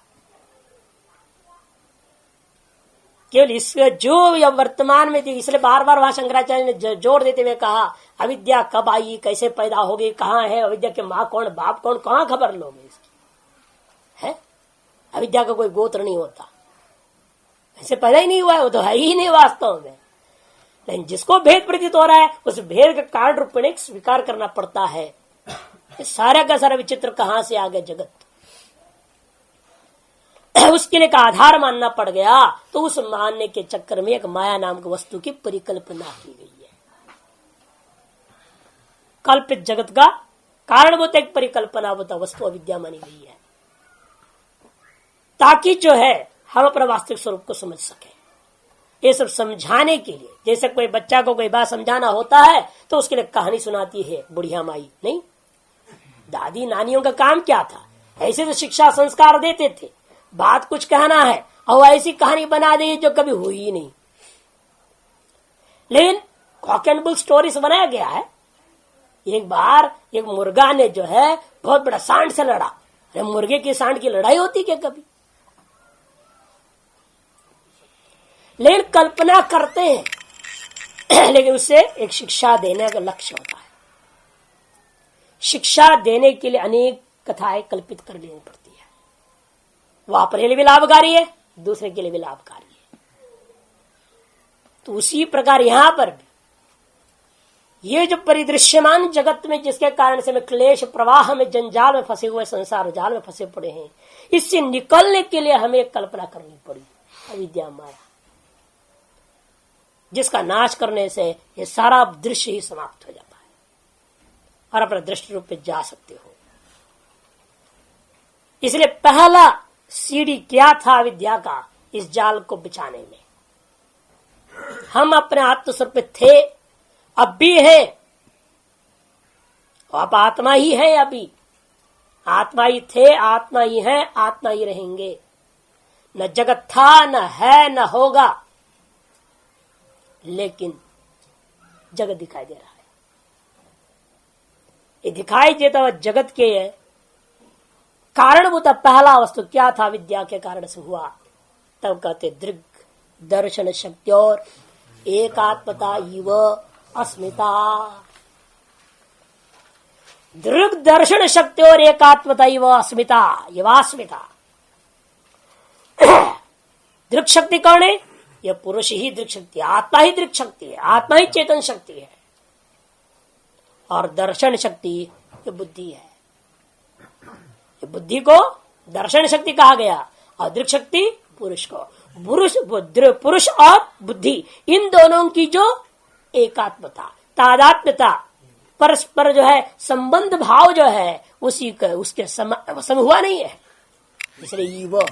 केवल इस जो या वर्तमान में, इसलिए बार बार वहां शंकराचार्य ने जोर देते हुए कहा अविद्या कब आई, कैसे पैदा होगी, कहाँ है अविद्या के माँ कौन बाप कौन, कहाँ खबर लोगे इसकी है। अविद्या का कोई गोत्र नहीं होता, ऐसे पैदा ही नहीं हुआ है, वो तो है ही नहीं वास्तव में। लेकिन जिसको भेद प्रतीत हो रहा है उस भेद का कारण रूप में स्वीकार करना पड़ता है। सारा का सारा विचित्र कहां से आ गया जगत, उसके लिए का आधार मानना पड़ गया। तो उस मानने के चक्कर में एक माया नाम की वस्तु की परिकल्पना की गई है। कल्पित जगत का कारणभूत एक परिकल्पना होता वस्तु अविद्या मानी गई है, ताकि जो है हम अपना वास्तविक स्वरूप को समझ सके। ये सब समझाने के लिए, जैसे कोई बच्चा को कोई बात समझाना होता है तो उसके लिए कहानी सुनाती है बुढ़िया माई, नहीं दादी नानियों का काम क्या था, ऐसे तो शिक्षा संस्कार देते थे। बात कुछ कहना है और ऐसी कहानी बना दी जो कभी हुई ही नहीं। लेकिन कॉक एंड बुल स्टोरीज बनाया गया है। एक बार एक मुर्गा ने जो है बहुत बड़ा सांड से लड़ा। अरे मुर्गे की सांड की लड़ाई होती क्या कभी? लेकिन कल्पना करते हैं लेकिन उससे एक शिक्षा देने का लक्ष्य होता है। शिक्षा देने के लिए अनेक कथाएं कल्पित कर लेनी पड़ती है। वह अपने लिए भी लाभकारी है, दूसरे के लिए भी लाभकारी है। तो उसी प्रकार यहां पर भी ये जो परिदृश्यमान जगत में जिसके कारण से हमें क्लेश प्रवाह में जंजाल में फंसे हुए, संसार जाल में फंसे पड़े हैं, इससे निकलने के लिए हमें एक कल्पना करनी पड़ी, अविद्या माया, जिसका नाश करने से ये सारा दृश्य ही समाप्त हो जाता है और अपने दृष्टि रूप में जा सकते हो। इसलिए पहला सीढ़ी क्या था विद्या का, इस जाल को बिछाने में। हम अपने आत्मस्वरूप पे थे, अब भी है, आप आत्मा ही है, अभी आत्मा ही थे, आत्मा ही है, आत्मा ही रहेंगे। न जगत था, न है, न होगा, लेकिन जगत दिखाई दे रहा है। ये दिखाई देता हुआ जगत के कारणभूत पहला वस्तु क्या था, विद्या के कारण से हुआ। तब कहते दृग दर्शन शक्ति और एकात्मता इव अस्मिता। दृग दर्शन शक्ति और एकात्मता इव अस्मिता, यवास्मिता। दृग शक्ति कौन है? यह पुरुष ही दृक शक्ति है, आत्मा ही दृक शक्ति है, आत्मा ही चेतन शक्ति है। और दर्शन शक्ति ये बुद्धि है। ये बुद्धि को दर्शन शक्ति कहा गया और दृक शक्ति पुरुष को। पुरुष और बुद्धि, इन दोनों की जो एकात्मता, तादात्म्यता, परस्पर जो है संबंध भाव जो है, उसी का उसके सम हुआ नहीं है। इसलिए वो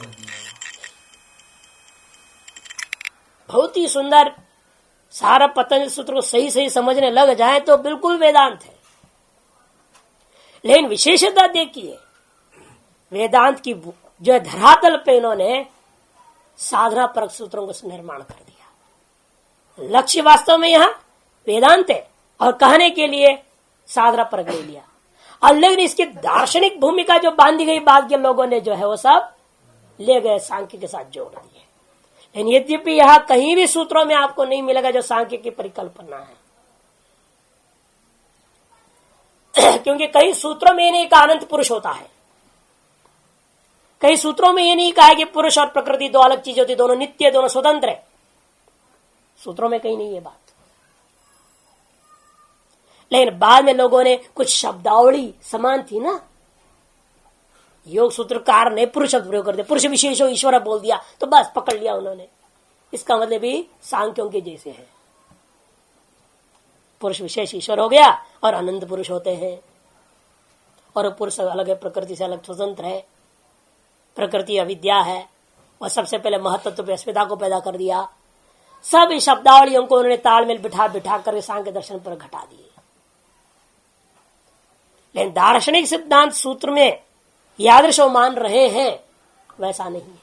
बहुत ही सुंदर, सारा पतंजलि सूत्र को सही सही समझने लग जाए तो बिल्कुल वेदांत है। लेकिन विशेषता देखिए, वेदांत की जो धरातल पे इन्होंने साधना परक सूत्रों का निर्माण कर दिया। लक्ष्य वास्तव में यहां वेदांत है और कहने के लिए साधना परक ले लिया। और लेकिन इसकी दार्शनिक भूमिका जो बांधी गई बाद के लोगों ने जो है वो सब ले गए, सांख्य के साथ जोड़ दिए। लेकिन यद्यपि यहां कहीं भी सूत्रों में आपको नहीं मिलेगा जो सांख्य की परिकल्पना है। क्योंकि कई सूत्रों में नहीं कहा अनंत पुरुष होता है, कई सूत्रों में ये नहीं कहा कि पुरुष और प्रकृति दो अलग चीजें होती, दोनों नित्य, दोनों स्वतंत्र है। सूत्रों में कहीं नहीं है बात। लेकिन बाद में लोगों ने कुछ शब्दावली समान थी ना, योग सूत्रकार ने पुरुष शब्द प्रयोग कर दिया, पुरुष विशेषो ईश्वर बोल दिया, तो बस पकड़ लिया उन्होंने। इसका मतलब भी सांख्यों के जैसे है, पुरुष विशेष ईश्वर हो गया और अनंत पुरुष होते हैं। और पुरुष अलग है, प्रकृति से अलग स्वतंत्र है। प्रकृति अविद्या है और सबसे पहले महत्त्व पे अस्मिता को पैदा कर दिया। सब शब्दावलियों को उन्होंने तालमेल बिठा बिठा कर सांख्य दर्शन पर घटा दिए। लेकिन दार्शनिक सिद्धांत सूत्र में यादृश मान रहे हैं, वैसा नहीं है।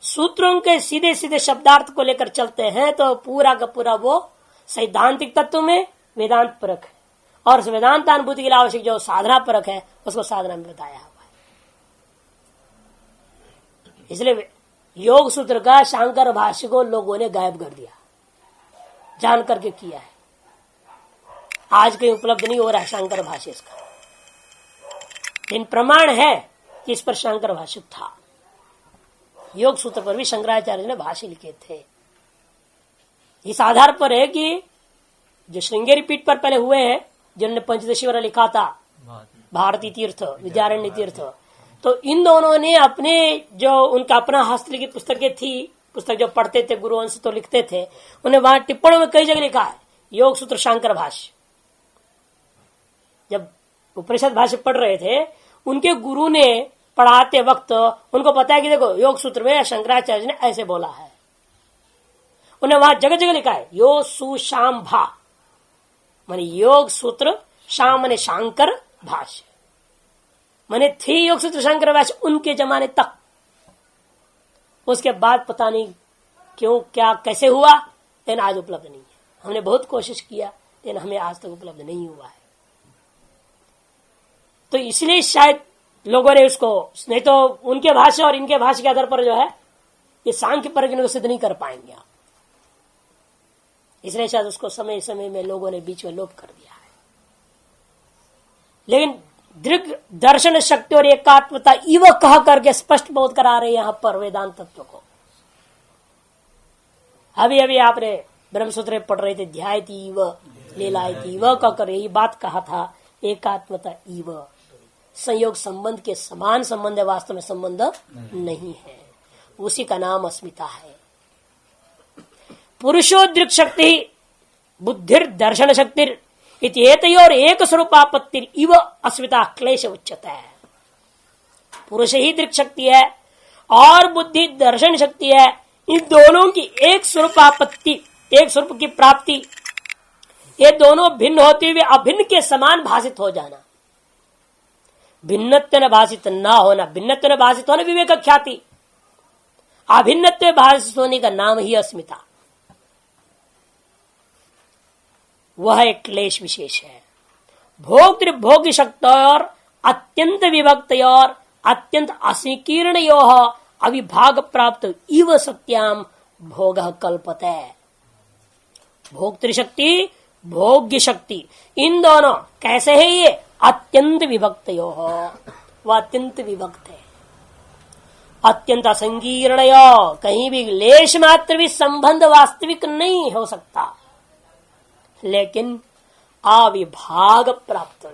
सूत्रों के सीधे सीधे शब्दार्थ को लेकर चलते हैं तो पूरा का पूरा वो सैद्धांतिक तत्व में वेदांत परक है, और उस वेदांतानुभूति के लिए आवश्यक जो साधना परक है उसको साधना में बताया हुआ है। इसलिए योग सूत्र का शांकर भाष्य को लोगों ने गायब कर दिया, जान करके किया है। आज कहीं उपलब्ध नहीं हो रहा है शांकर भाष्य इसका, लेकिन प्रमाण है कि इस पर शांकर भाष्य था। योग सूत्र पर भी शंकराचार्य ने भाष्य लिखे थे। इस आधार पर है कि जो श्रृंगेरी पीठ पर पहले हुए हैं, जिन्होंने पंचदशीवर लिखा था, भारती तीर्थ, विद्यारण्य तीर्थ, तो इन दोनों ने अपने जो उनका अपना हस्तलिखित पुस्तकें थी, पुस्तक जो पढ़ते थे गुरुवंश तो लिखते थे, उन्हें वहां टिप्पणों में कई जगह लिखा है योग सूत्र शांकर भाष्य। जब उपनिषद भाष्य पढ़ रहे थे, उनके गुरु ने पढ़ाते वक्त उनको पता है कि देखो योग सूत्र में शंकराचार्य ने ऐसे बोला है। उन्हें वहां जगह जगह लिखा है यो सुशाम भा, माने योग सूत्र, शाम माने शांकर भाष्य, माने थी योग सूत्र शांकर भाष्य उनके जमाने तक। उसके बाद पता नहीं क्यों क्या कैसे हुआ, लेकिन आज उपलब्ध नहीं है। हमने बहुत कोशिश किया लेकिन हमें आज तक उपलब्ध नहीं हुआ है। तो इसलिए शायद लोगों ने उसको, नहीं तो उनके भाष्य और इनके भाष्य के आधार पर जो है ये सांख्य परक को सिद्ध नहीं कर पाएंगे आप। इसलिए शायद उसको समय समय में लोगों ने बीच में लोप कर दिया है। लेकिन दृग दर्शन शक्ति और एकात्मता इव कह करके स्पष्ट बोध करा रहे यहां पर वेदांत तत्व को। अभी अभी आपने ब्रह्मसूत्र पढ़ रहे थे, ध्यायति इव लीलायति इव कह कर यही बात कहा था, एकात्मता इव। संयोग संबंध के समान संबंध है, वास्तव में संबंध नहीं है, उसी का नाम अस्मिता है। पुरुषोदृक शक्ति बुद्धिर दर्शन शक्तिर इत्येतयोर एक स्वरूपापत्तिर इव अस्मिता क्लेश उच्यते है। पुरुष ही दृक शक्ति है और बुद्धि दर्शन शक्ति है, इन दोनों की एक स्वरूपापत्ति, एक स्वरूप की प्राप्ति, ये दोनों भिन्न होते हुए अभिन्न के समान भाषित हो जाना। भिन्नत्व भाषित न होना, भिन्नत्व भाषित होना विवेक ख्याति, अभिन्नत्व भाषित होने का नाम ही अस्मिता। वह एक क्लेश विशेष है। भोक्तृ भोग्य शक्त और अत्यंत विभक्त और अत्यंत असंकीर्ण अविभाग प्राप्त इव सत्याम भोग कल्पते। भोक्तृशक्ति भोग्य शक्ति इन दोनों कैसे है? ये अत्यंत विभक्त वह अत्यंत विभक्त है, अत्यंत असंकीर्ण, कहीं भी लेश मात्र भी संबंध वास्तविक नहीं हो सकता, लेकिन अविभाग प्राप्त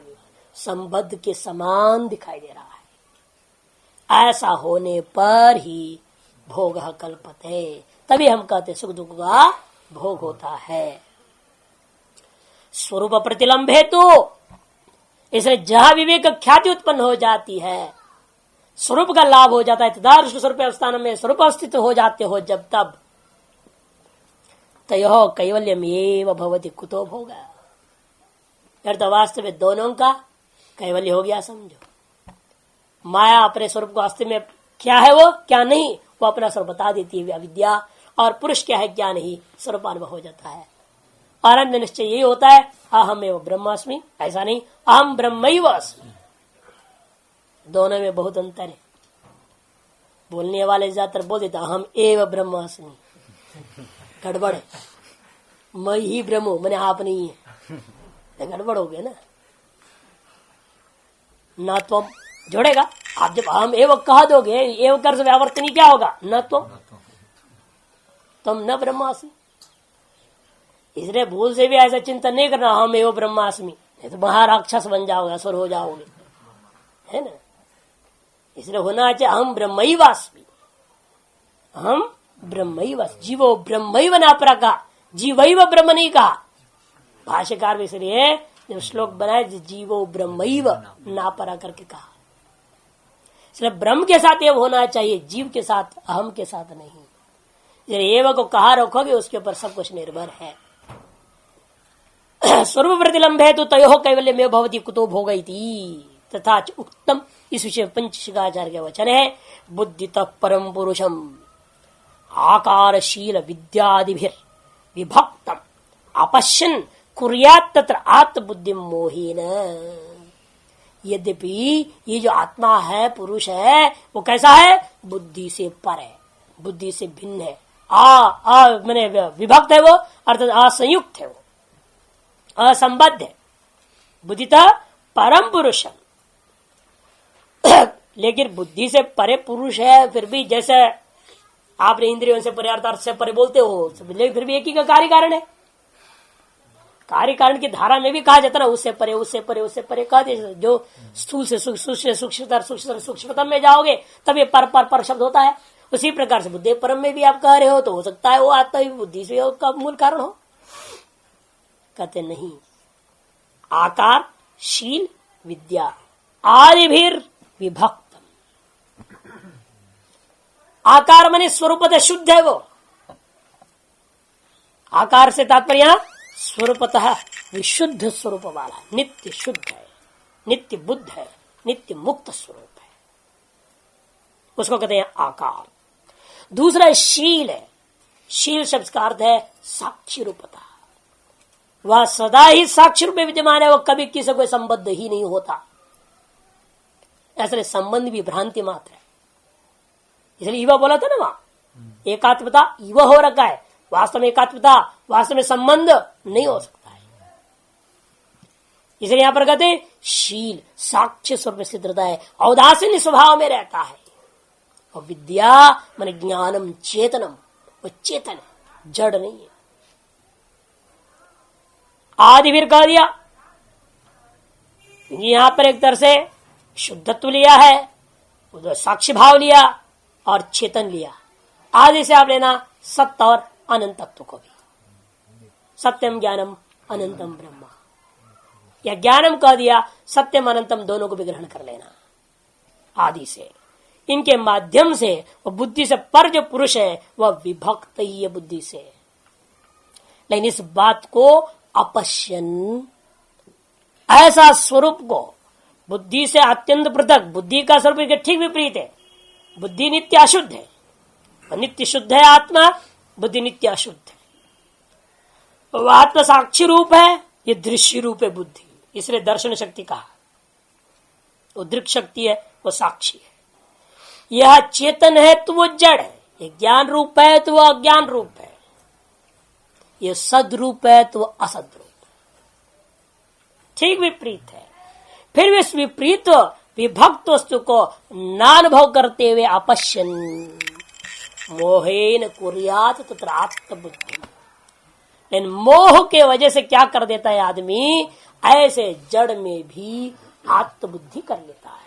संबद्ध के समान दिखाई दे रहा है। ऐसा होने पर ही भोग कल्पते, तभी हम कहते सुख दुख का भोग होता है। स्वरूप प्रतिलंब हेतु, इसलिए जहां विवेक ख्याति उत्पन्न हो जाती है, स्वरूप का लाभ हो जाता है, तदादृश स्वरूप अवस्थान में स्वरूप अवस्थित हो जाते हो जब तब, तयो कैवल्यम एव भवति कुतो भोग। फिर तो वास्तव में दोनों का कैवल्य हो गया समझो। माया अपने स्वरूप को वास्तव में क्या है वो क्या नहीं, वो अपना स्वरूप बता देती है अविद्या, और पुरुष क्या है क्या नहीं स्वरूपानुभव हो जाता है। आनंद निश्चय यही होता है, अहम एव ब्रह्मास्मि, ऐसा नहीं अहम ब्रह्मैव अस्मि। दोनों में बहुत अंतर है। बोलने वाले ज्यादातर बोल देता अहम एव ब्रह्मास्मि, गड़बड़ है। मैं ही ब्रह्म हूं, मैंने आप नहीं है, गड़बड़ हो गया ना तुम जोड़ेगा। आप जब हम एव कह दोगे, एव कर से व्यावर्तनी क्या होगा? न तुम न ब्रह्मास्मि। इसलिए भूल से भी ऐसा चिंतन नहीं करना हम एव ब्रह्मास्मि, नहीं तो महाराक्षस बन जाओगे, असुर हो जाओगे, है ना। इसलिए होना चाहिए हम ब्रह्मैवास्मि, हम ब्रह्मैव, जीवो ब्रह्मैव ना परा कहा, जीवैव ब्रह्म नहीं कहा। भाष्यकार भी इसलिए जब श्लोक बनाए जीवो ब्रह्मैव ना परा करके कहा। इसलिए ब्रह्म के साथ एव होना चाहिए, जीव के साथ, अहम के साथ नहीं। एव को कहा रखोगे उसके ऊपर सब कुछ निर्भर है। स्वरूप प्रतिलंब है तो तयो कैवल्य में भवती कुतो भोग तथा उत्तम। इस विषय पंचशिकाचार्य के वचन है, बुद्धितः परम पुरुषम आकारशील विद्यादिभिर विभक्तम अपश्यन कुर्यात् तत्र आत्मबुद्धि मोहेन। यद्यपि ये जो आत्मा है, पुरुष है, वो कैसा है? बुद्धि से पर है, बुद्धि से भिन्न है, मैंने विभक्त है वो, अर्थात असंयुक्त है, वो असंबद्ध है, बुद्धिता परम पुरुष। लेकिन बुद्धि से परे पुरुष है, फिर भी जैसे आपने इंद्रियों से परे अर्थ से परे बोलते हो, लेकिन फिर भी एक ही का कार्य कारण है। कार्य कारण की धारा में भी कहा जाता है उससे परे, उससे परे, उससे परे कहा जाता। जो स्थूल से सूक्ष्मतम में जाओगे तब ये पर शब्द होता है। उसी प्रकार से बुद्धि परम में भी आप कह रहे हो तो हो सकता है वो आत्मा भी बुद्धि से उसका मूल कारण हो। कहते नहीं, आकार शील विद्या आदिभिर विभक्तम। आकार माने स्वरूपतः शुद्ध है, वो आकार से तात्पर्य स्वरूपतः विशुद्ध स्वरूप वाला, नित्य शुद्ध है, नित्य बुद्ध है, नित्य मुक्त स्वरूप है, उसको कहते हैं आकार। दूसरा शील है, शील शब्द का अर्थ है साक्षी रूपता। वह सदा ही साक्षी रूप में विद्यमान है, वह कभी किसी को संबद्ध ही नहीं होता। ऐसे संबंध भी भ्रांति मात्र है, इसलिए युवा बोला था ना, वहां एकात्मता युवा हो रखा है, वास्तव में एकात्मता, वास्तव में संबंध नहीं हो सकता है। इसलिए यहां पर कहते हैं शील साक्ष्य स्वरूप में स्थित रहता है, औदासीन स्वभाव में रहता है। और विद्या माने ज्ञानम चेतनम, वो चेतन है, जड़ नहीं है। आदिवीर कह दिया, यहां पर एक तरह से शुद्धत्व लिया है, उधर साक्षी भाव लिया और चेतन लिया। आदि से आप लेना सत्य और अनंत तत्व को भी, सत्यम ज्ञानम अनंतम ब्रह्म, या ज्ञानम कह दिया, सत्यम अनंतम दोनों को भी ग्रहण कर लेना। आदि से, इनके माध्यम से वह बुद्धि से पर जो पुरुष है वह विभक्त ही है बुद्धि से। लेकिन इस बात को अपश्यन, ऐसा स्वरूप को बुद्धि से अत्यंत पृथक, बुद्धि का स्वरूप ठीक विपरीत है। बुद्धि नित्य अशुद्ध है, नित्य शुद्ध है आत्मा, बुद्धि नित्य अशुद्ध है। वह आत्मा साक्षी रूप है, ये दृश्य रूप है बुद्धि, इसलिए दर्शन शक्ति कहा। वो दृक् शक्ति है, वो साक्षी है। यह चेतन है तो वो जड़ है, ये ज्ञान रूप है तो वह अज्ञान रूप है, ये सद्रूप है तो वह असद रूप है, ठीक विपरीत है। फिर इस विपरीत विभक्त वस्तु को नानुभव करते हुए अपश्यन मोहेन कुर्यात तत्र आत्मबुद्धि। लेकिन मोह के वजह से क्या कर देता है आदमी, ऐसे जड़ में भी आत्मबुद्धि कर लेता है।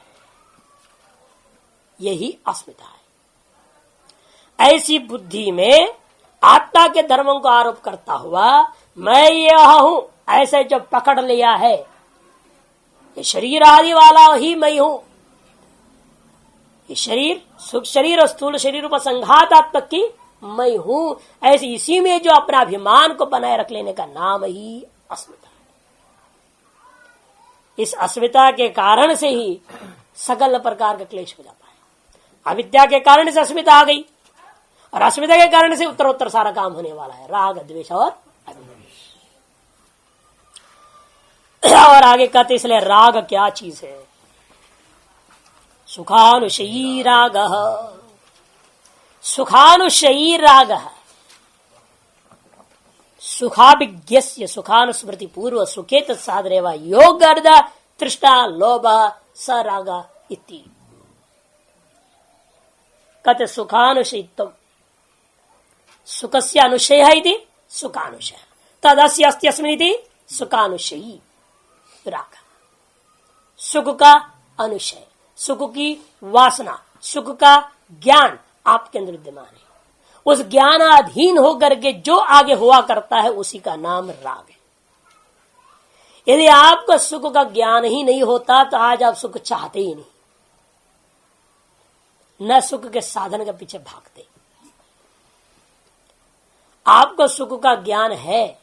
यही अस्मिता है। ऐसी बुद्धि में आत्मा के धर्मों को आरोप करता हुआ मैं यह हूं, ऐसे जो पकड़ लिया है, ये शरीर आदि वाला ही मैं हूं, ये शरीर सूक्ष्म शरीर और स्थूल शरीर पर संघातात्मक की मैं हूं, ऐसे इसी में जो अपना अभिमान को बनाए रख लेने का नाम ही अस्मिता है। इस अस्मिता के कारण से ही सकल प्रकार का क्लेश हो जाता है। अविद्या के कारण से अस्मिता आ गई, और अस्मिता के कारण से उत्तरोत्तर सारा काम होने वाला है, राग द्वेष और अभिनिवेश। और आगे कहते इसलिए राग क्या चीज है, सुखानुशयी राग, सुखानुशयी राग, सुखाभिज्ञस्य सुखानुस्मृति पूर्व सुखे तत्साधनेव योग अर्ध तृष्णा लोभ स राग इति। कहते सुखानुशयित्वम, सुखस्य अनुशय इति सुखानुशय, तदस्य अस्ति अस्मिन् इति सुखानुशयी राग। सुख का अनुशय, सुख की वासना, सुख का ज्ञान आपके अंदर विद्यमान है। उस ज्ञानाधीन होकर के जो आगे हुआ करता है उसी का नाम राग है। यदि आपको सुख का ज्ञान ही नहीं होता तो आज आप सुख चाहते ही नहीं, न सुख के साधन के पीछे भागते। आपको सुख का ज्ञान है,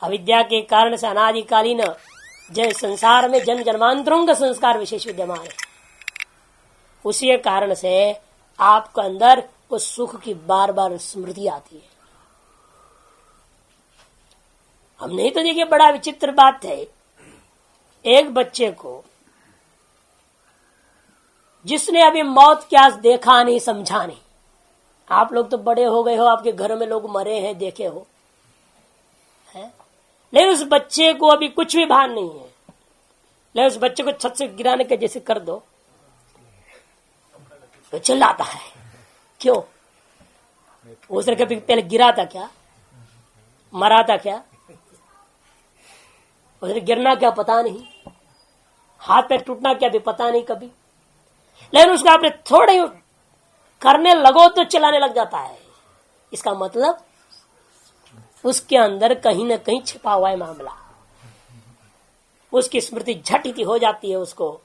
अविद्या के कारण से अनादिकालीन संसार में जन्म जन्मांतरों का संस्कार विशेष विद्यमान है। उसी कारण से आपके अंदर उस सुख की बार बार स्मृति आती है। हम नहीं तो देखिए, बड़ा विचित्र बात है, एक बच्चे को जिसने अभी मौत क्या देखा नहीं, समझा नहीं, आप लोग तो बड़े हो गए हो, आपके घर में लोग मरे हैं, देखे हो, है? लेकिन उस बच्चे को अभी कुछ भी भान नहीं है। लेकिन उस बच्चे को छत से गिराने के जैसे कर दो तो चिल्लाता है। क्यों? उसने कभी पहले गिरा था क्या? मरा था क्या? उसने गिरना क्या पता नहीं, हाथ पैर टूटना क्या भी पता नहीं कभी। लेकिन उसको आपने थोड़े करने लगो तो चिल्लाने लग जाता है। इसका मतलब उसके अंदर कहीं ना कहीं छिपा हुआ है मामला। उसकी स्मृति झटिति हो जाती है उसको,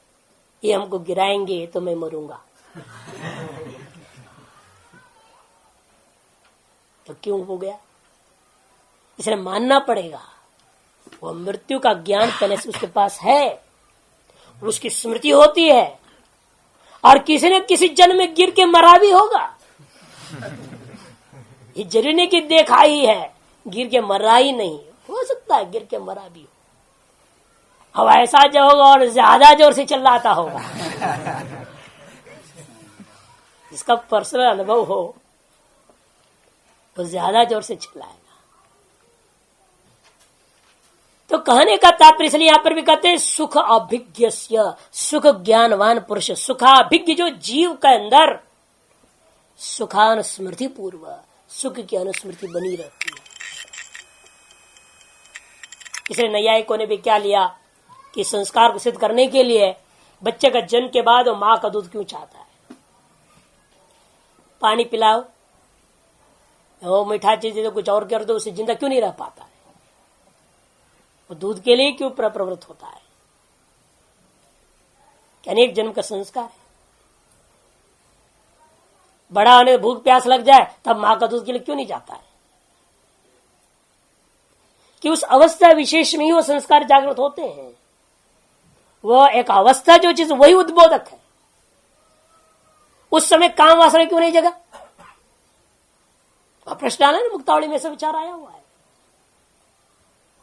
ये हमको गिराएंगे तो मैं मरूंगा। तो क्यों हो गया? इसे मानना पड़ेगा। वो मृत्यु का ज्ञान पहले से उसके पास है, उसकी स्मृति होती है, और किसी न किसी जन्म में गिर के मरा भी होगा। ये जरूरी नहीं कि देखा ही है, गिर के मरा ही नहीं, हो सकता है गिर के मरा भी हो। अब ऐसा जो होगा और ज्यादा जोर से चिल्लाता होगा, जिसका पर्सनल अनुभव हो वो ज्यादा जोर से चिल्लाएगा। तो कहने का तात्पर्य इसलिए यहां पर भी कहते हैं सुख अभिज्ञ, सुख ज्ञानवान पुरुष, सुखाभिज्ञ जो जीव के अंदर सुखानुस्मृति पूर्व सुख की अनुस्मृति बनी रहती है। इसलिए नैयायिकों ने भी क्या लिया कि संस्कार को सिद्ध करने के लिए बच्चे का जन्म के बाद वो मां का दूध क्यों चाहता है? पानी पिलाओ, वो मीठा चीज दे दो, कुछ और कर दो, उससे जिंदा क्यों नहीं रह पाता है? वो दूध के लिए क्यों प्रवृत्त होता है? अनेक जन्म का संस्कार है। बड़ा होने भूख प्यास लग जाए तब मां का दूध के लिए क्यों नहीं जाता है? कि उस अवस्था विशेष में ही वो संस्कार जागृत होते हैं। वो एक अवस्था जो चीज वही उद्बोधक है। उस समय काम वासना क्यों नहीं जगा? प्रश्न आना ना, मुक्तावली में से विचार आया हुआ है।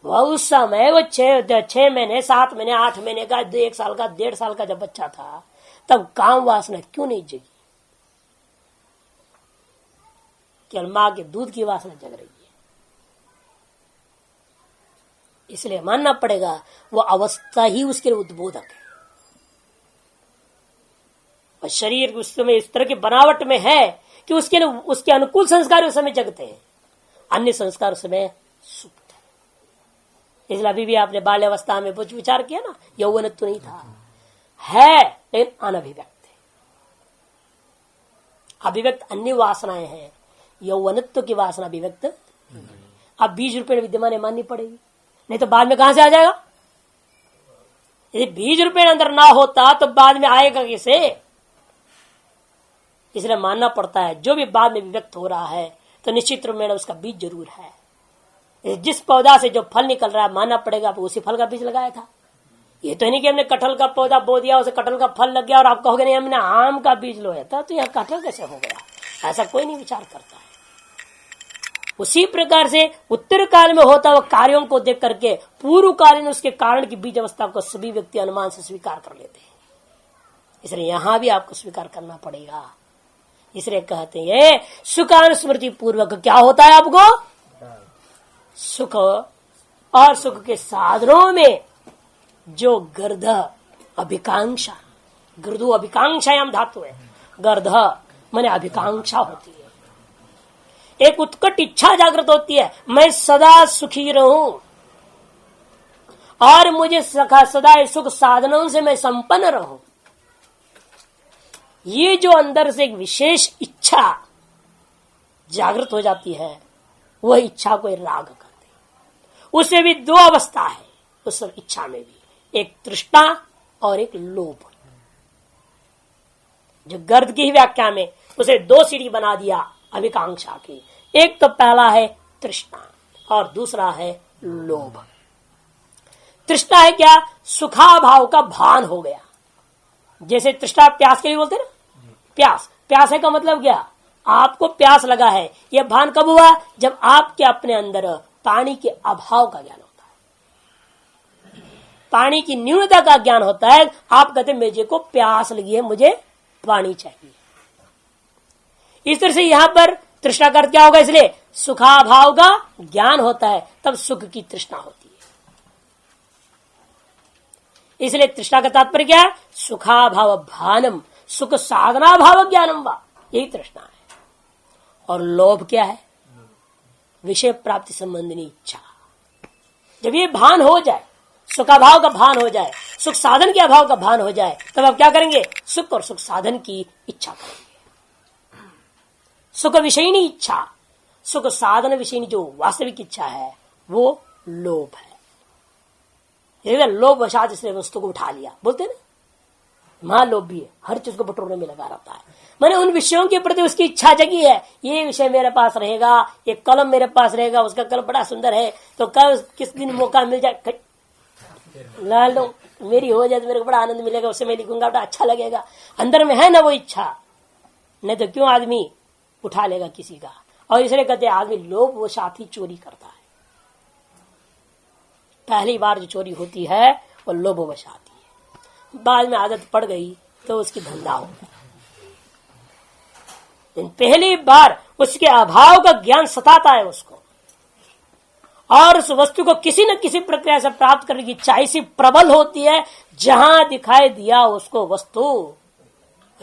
वह उस समय वो 6 महीने 7 महीने 8 महीने का 1 साल का 1.5 साल का जब बच्चा था तब काम वासना क्यों नहीं जगी? केवल मां के दूध की वासना जग रही है। इसलिए मानना पड़ेगा वो अवस्था ही उसके लिए उद्बोधक है। और शरीर उस समय इस तरह की बनावट में है कि उसके लिए उसके अनुकूल संस्कार उस समय जगते हैं, अन्य संस्कार उस समय सुप्त है। इसलिए अभी भी आपने बाल्यावस्था में कुछ विचार किया ना, यौवनत्व नहीं था, है लेकिन अनभिव्यक्त है। अभिव्यक्त अन्य वासनाएं हैं, यौवनत्व की वासना अभिव्यक्त। अब बीज रूपे विद्यमान माननी पड़ेगी, नहीं तो बाद में कहां से आ जाएगा? यदि बीज रूपे अंदर ना होता तो बाद में आएगा कैसे? इसलिए मानना पड़ता है जो भी बाद में व्यक्त हो रहा है तो निश्चित रूप में उसका बीज जरूर है। जिस पौधा से जो फल निकल रहा है मानना पड़ेगा उसी फल का बीज लगाया था। ये तो नहीं कि हमने कटहल का पौधा बो दिया, उसे कटहल का फल लग गया और आप कहोगे नहीं हमने आम का बीज लोया था तो यह कटहल कैसे हो गया? ऐसा कोई नहीं विचार करता है। उसी प्रकार से उत्तर काल में होता हुआ कार्यों को देख करके पूर्व कालीन उसके कारण की बीज अवस्था को सभी व्यक्ति अनुमान से स्वीकार कर लेते हैं। इसलिए यहां भी आपको स्वीकार करना पड़ेगा। इसलिए कहते हैं सुखानुस्मृति पूर्वक क्या होता है आपको? सुख और सुख के साधनों में जो गर्ध अभिकांक्षा, गर्दु अभिकांक्षायाम धातु है, गर्ध माने अभिकांक्षा होती है। एक उत्कट इच्छा जागृत होती है, मैं सदा सुखी रहूं और मुझे सदा सुख साधनों से मैं संपन्न रहूं। ये जो अंदर से एक विशेष इच्छा जागृत हो जाती है, वह इच्छा को राग करते हैं। उसमें भी 2 अवस्था है उस इच्छा में भी, एक तृष्णा और एक लोभ। जो गर्द की व्याख्या में उसे 2 सीढ़ी बना दिया अभिकांक्षा की। एक तो पहला है तृष्णा और दूसरा है लोभ। तृष्णा है क्या? सुखाभाव का भान हो गया। जैसे तृष्णा प्यास के लिए बोलते ना, प्यास, प्यास है का मतलब क्या? आपको प्यास लगा है। यह भान कब हुआ? जब आपके अपने अंदर पानी के अभाव का ज्ञान होता है, पानी की न्यूनता का ज्ञान होता है। आप कहते मेरे को प्यास लगी है, मुझे पानी चाहिए। इस तरह से यहां पर तृष्णा का अर्थ क्या होगा? इसलिए सुखाभाव का ज्ञान होता है, तब सुख की तृष्णा होती है। इसलिए तृष्णा का तात्पर्य क्या है? सुखाभाव भानम, सुख साधना भाव ज्ञानम वा, यही तृष्णा है। और लोभ क्या है? विषय प्राप्ति संबंधी इच्छा। जब ये भान हो जाए, सुखाभाव का भान हो जाए, सुख साधन के अभाव का भान हो जाए, तब आप क्या करेंगे? सुख और सुख साधन की इच्छा करेंगे। सुख विषयनी इच्छा, सुख साधन विषयनी जो वास्तविक इच्छा है, वो लोभ है। लोभ वशात इसने वस्तु को उठा लिया, बोलते ना, महालोभ भी है, हर चीज को बटोरने में लगा रहता है। मैंने उन विषयों के प्रति उसकी इच्छा जगी है, ये विषय मेरे पास रहेगा, ये कलम मेरे पास रहेगा, उसका कलम बड़ा सुंदर है, तो कब किस दिन मौका मिल जाए ला लो, मेरी हो जाए तो मेरे को बड़ा आनंद मिलेगा, उससे मैं लिखूंगा, बड़ा अच्छा लगेगा। अंदर में है ना वो इच्छा, नहीं तो क्यों आदमी उठा लेगा किसी का। और इसलिए कहते आदमी लोभ वो साथी चोरी करता है। पहली बार जो चोरी होती है वो लोभ वश आती है, बाद में आदत पड़ गई तो उसकी धंधा हो गया। पहली बार उसके अभाव का ज्ञान सताता है उसको, और उस वस्तु को किसी न किसी प्रक्रिया से प्राप्त करने की इच्छा ऐसी प्रबल होती है, जहां दिखाई दिया उसको वस्तु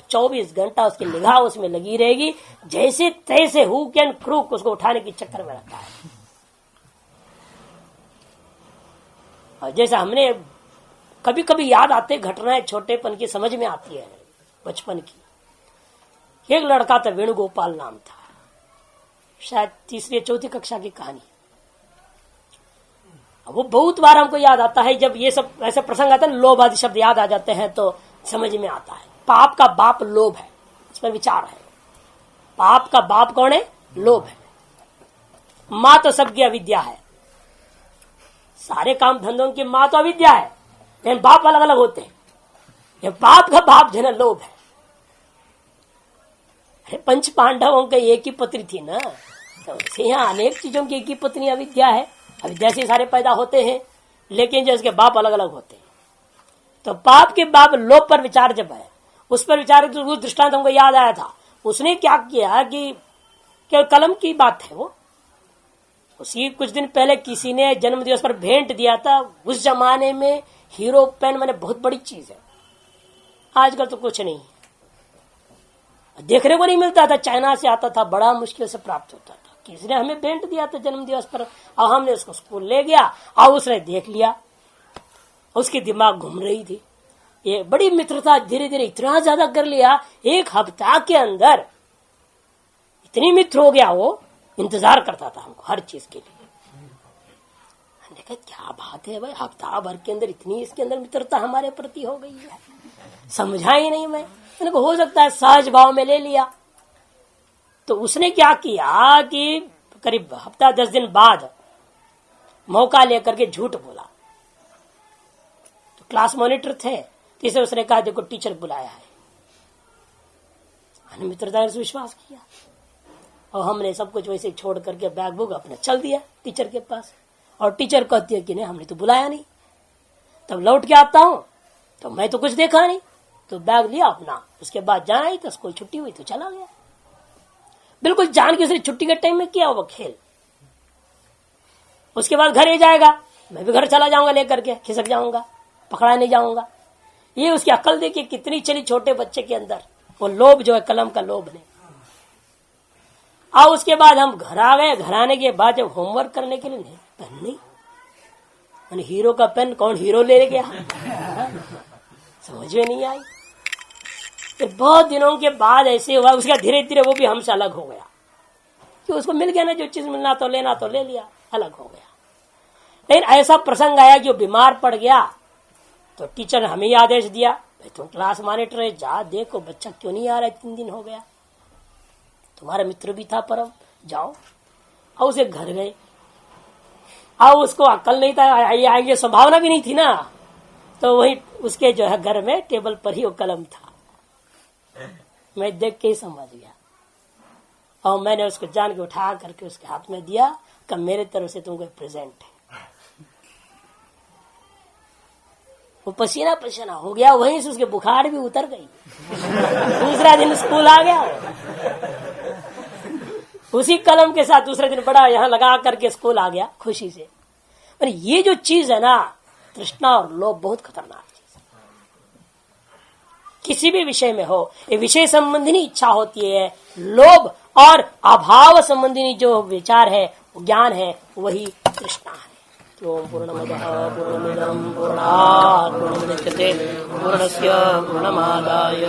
24 घंटा उसकी निगाह उसमें लगी रहेगी, जैसे तैसे हुक एंड क्रूक उसको उठाने की चक्कर में रहता है। और जैसा हमने कभी कभी याद आते घटनाएं छोटेपन की समझ में आती है, बचपन की। एक लड़का था, वेणुगोपाल नाम था, शायद 3री या 4थी कक्षा की कहानी। वो बहुत बार हमको याद आता है, जब ये सब ऐसे प्रसंग आते हैं, लोभ आदि शब्द याद आ जाते हैं तो समझ में आता है। पाप का बाप लोभ है, इस पर विचार है। पाप का बाप कौन है? लोभ है। मां तो सबकी अविद्या है, सारे काम धंधों की मां तो अविद्या है, लेकिन बाप अलग अलग होते हैं। ये पाप का बाप जो है लोभ है। अरे 5 पांडवों का एक ही पत्नी थी ना, तो यहाँ अनेक चीजों की एक ही पत्नी अविद्या है। अविद्या से सारे पैदा होते हैं, लेकिन जो इसके बाप अलग अलग होते हैं। तो पाप के बाप लोभ पर विचार जब है, उस पर विचार तो दृष्टांत हमको याद आया था। उसने क्या किया कि केवल कलम की बात है, वो उसी कुछ दिन पहले किसी ने जन्म दिवस पर भेंट दिया था। उस जमाने में हीरो पेन मैंने बहुत बड़ी चीज है, आजकल तो कुछ नहीं देखने को नहीं मिलता था, चाइना से आता था, बड़ा मुश्किल से प्राप्त होता था। किसी ने हमें भेंट दिया था जन्म दिवस पर, और हमने उसको स्कूल ले गया और उसने देख लिया, उसकी दिमाग घूम रही थी। ये बड़ी मित्रता धीरे धीरे इतना ज्यादा कर लिया, 1 हफ्ता के अंदर इतनी मित्र हो गया। वो इंतजार करता था हमको हर चीज के लिए। हमने कहा क्या बात है भाई, हफ्ता भर के अंदर इतनी इसके अंदर मित्रता हमारे प्रति हो गई है, समझा ही नहीं। मैंने कहा हो सकता है सहज भाव में ले लिया। तो उसने क्या किया कि करीब हफ्ता 10 दिन बाद मौका लेकर के झूठ बोला। तो क्लास मॉनिटर थे, तीसरे उसने कहा देखो टीचर बुलाया है। हमने मित्रता से विश्वास किया और हमने सब कुछ वैसे छोड़ करके बैग बुक अपना चल दिया टीचर के पास। और टीचर कहती है कि नहीं हमने तो बुलाया नहीं। तब लौट के आता हूं तो मैं तो कुछ देखा नहीं, तो बैग लिया अपना, उसके बाद जाना ही तो स्कूल छुट्टी हुई तो चला गया। बिल्कुल जान के उसने छुट्टी के टाइम में किया वो खेल। उसके बाद घर ही जाएगा, मैं भी घर चला जाऊंगा लेकर के, खिसक जाऊंगा, पकड़ा नहीं जाऊंगा। ये उसकी अकल देखिए कितनी चली छोटे बच्चे के अंदर, वो लोभ जो है कलम का लोभ ने। और उसके बाद हम घर आ गए। घर आने के बाद जब होमवर्क करने के लिए नहीं, पेन नहीं, मैंने हीरो का पेन कौन हीरो ले गया समझ में नहीं आई। फिर बहुत दिनों के बाद ऐसे हुआ, उसका धीरे धीरे वो भी हमसे अलग हो गया कि उसको मिल गया ना जो चीज मिलना तो लेना तो ले लिया, अलग हो गया। लेकिन ऐसा प्रसंग आया कि वो बीमार पड़ गया तो टीचर ने हमें आदेश दिया भाई तुम क्लास मॉनिटर है, जा देखो बच्चा क्यों नहीं आ रहा है, 3 दिन हो गया, तुम्हारा मित्र भी था परम, जाओ। और उसे घर गए, अब उसको अक्ल नहीं था, ये संभावना भी नहीं थी ना, तो वही उसके जो है घर में टेबल पर ही वो कलम था। मैं देख के ही समझ गया और मैंने उसको जान के उठा करके उसके हाथ में दिया कि मेरे तरफ से तुमको प्रेजेंट है। वो पसीना पसीना हो गया, वहीं से उसके बुखार भी उतर गई। दूसरा दिन स्कूल आ गया, उसी कलम के साथ दूसरे दिन बड़ा यहाँ लगा करके स्कूल आ गया खुशी से। पर ये जो चीज है ना, तृष्णा और लोभ बहुत खतरनाक चीज है। किसी भी विषय में हो, ये विषय संबंधी इच्छा होती है, लोभ और अभाव संबंधी जो विचार है, ज्ञान है, वही तृष्णा है। ओम पूर्णमदः पूर्णमिदं पूर्णात् पूर्णमुदच्यते पूर्णस्य पूर्णमादाय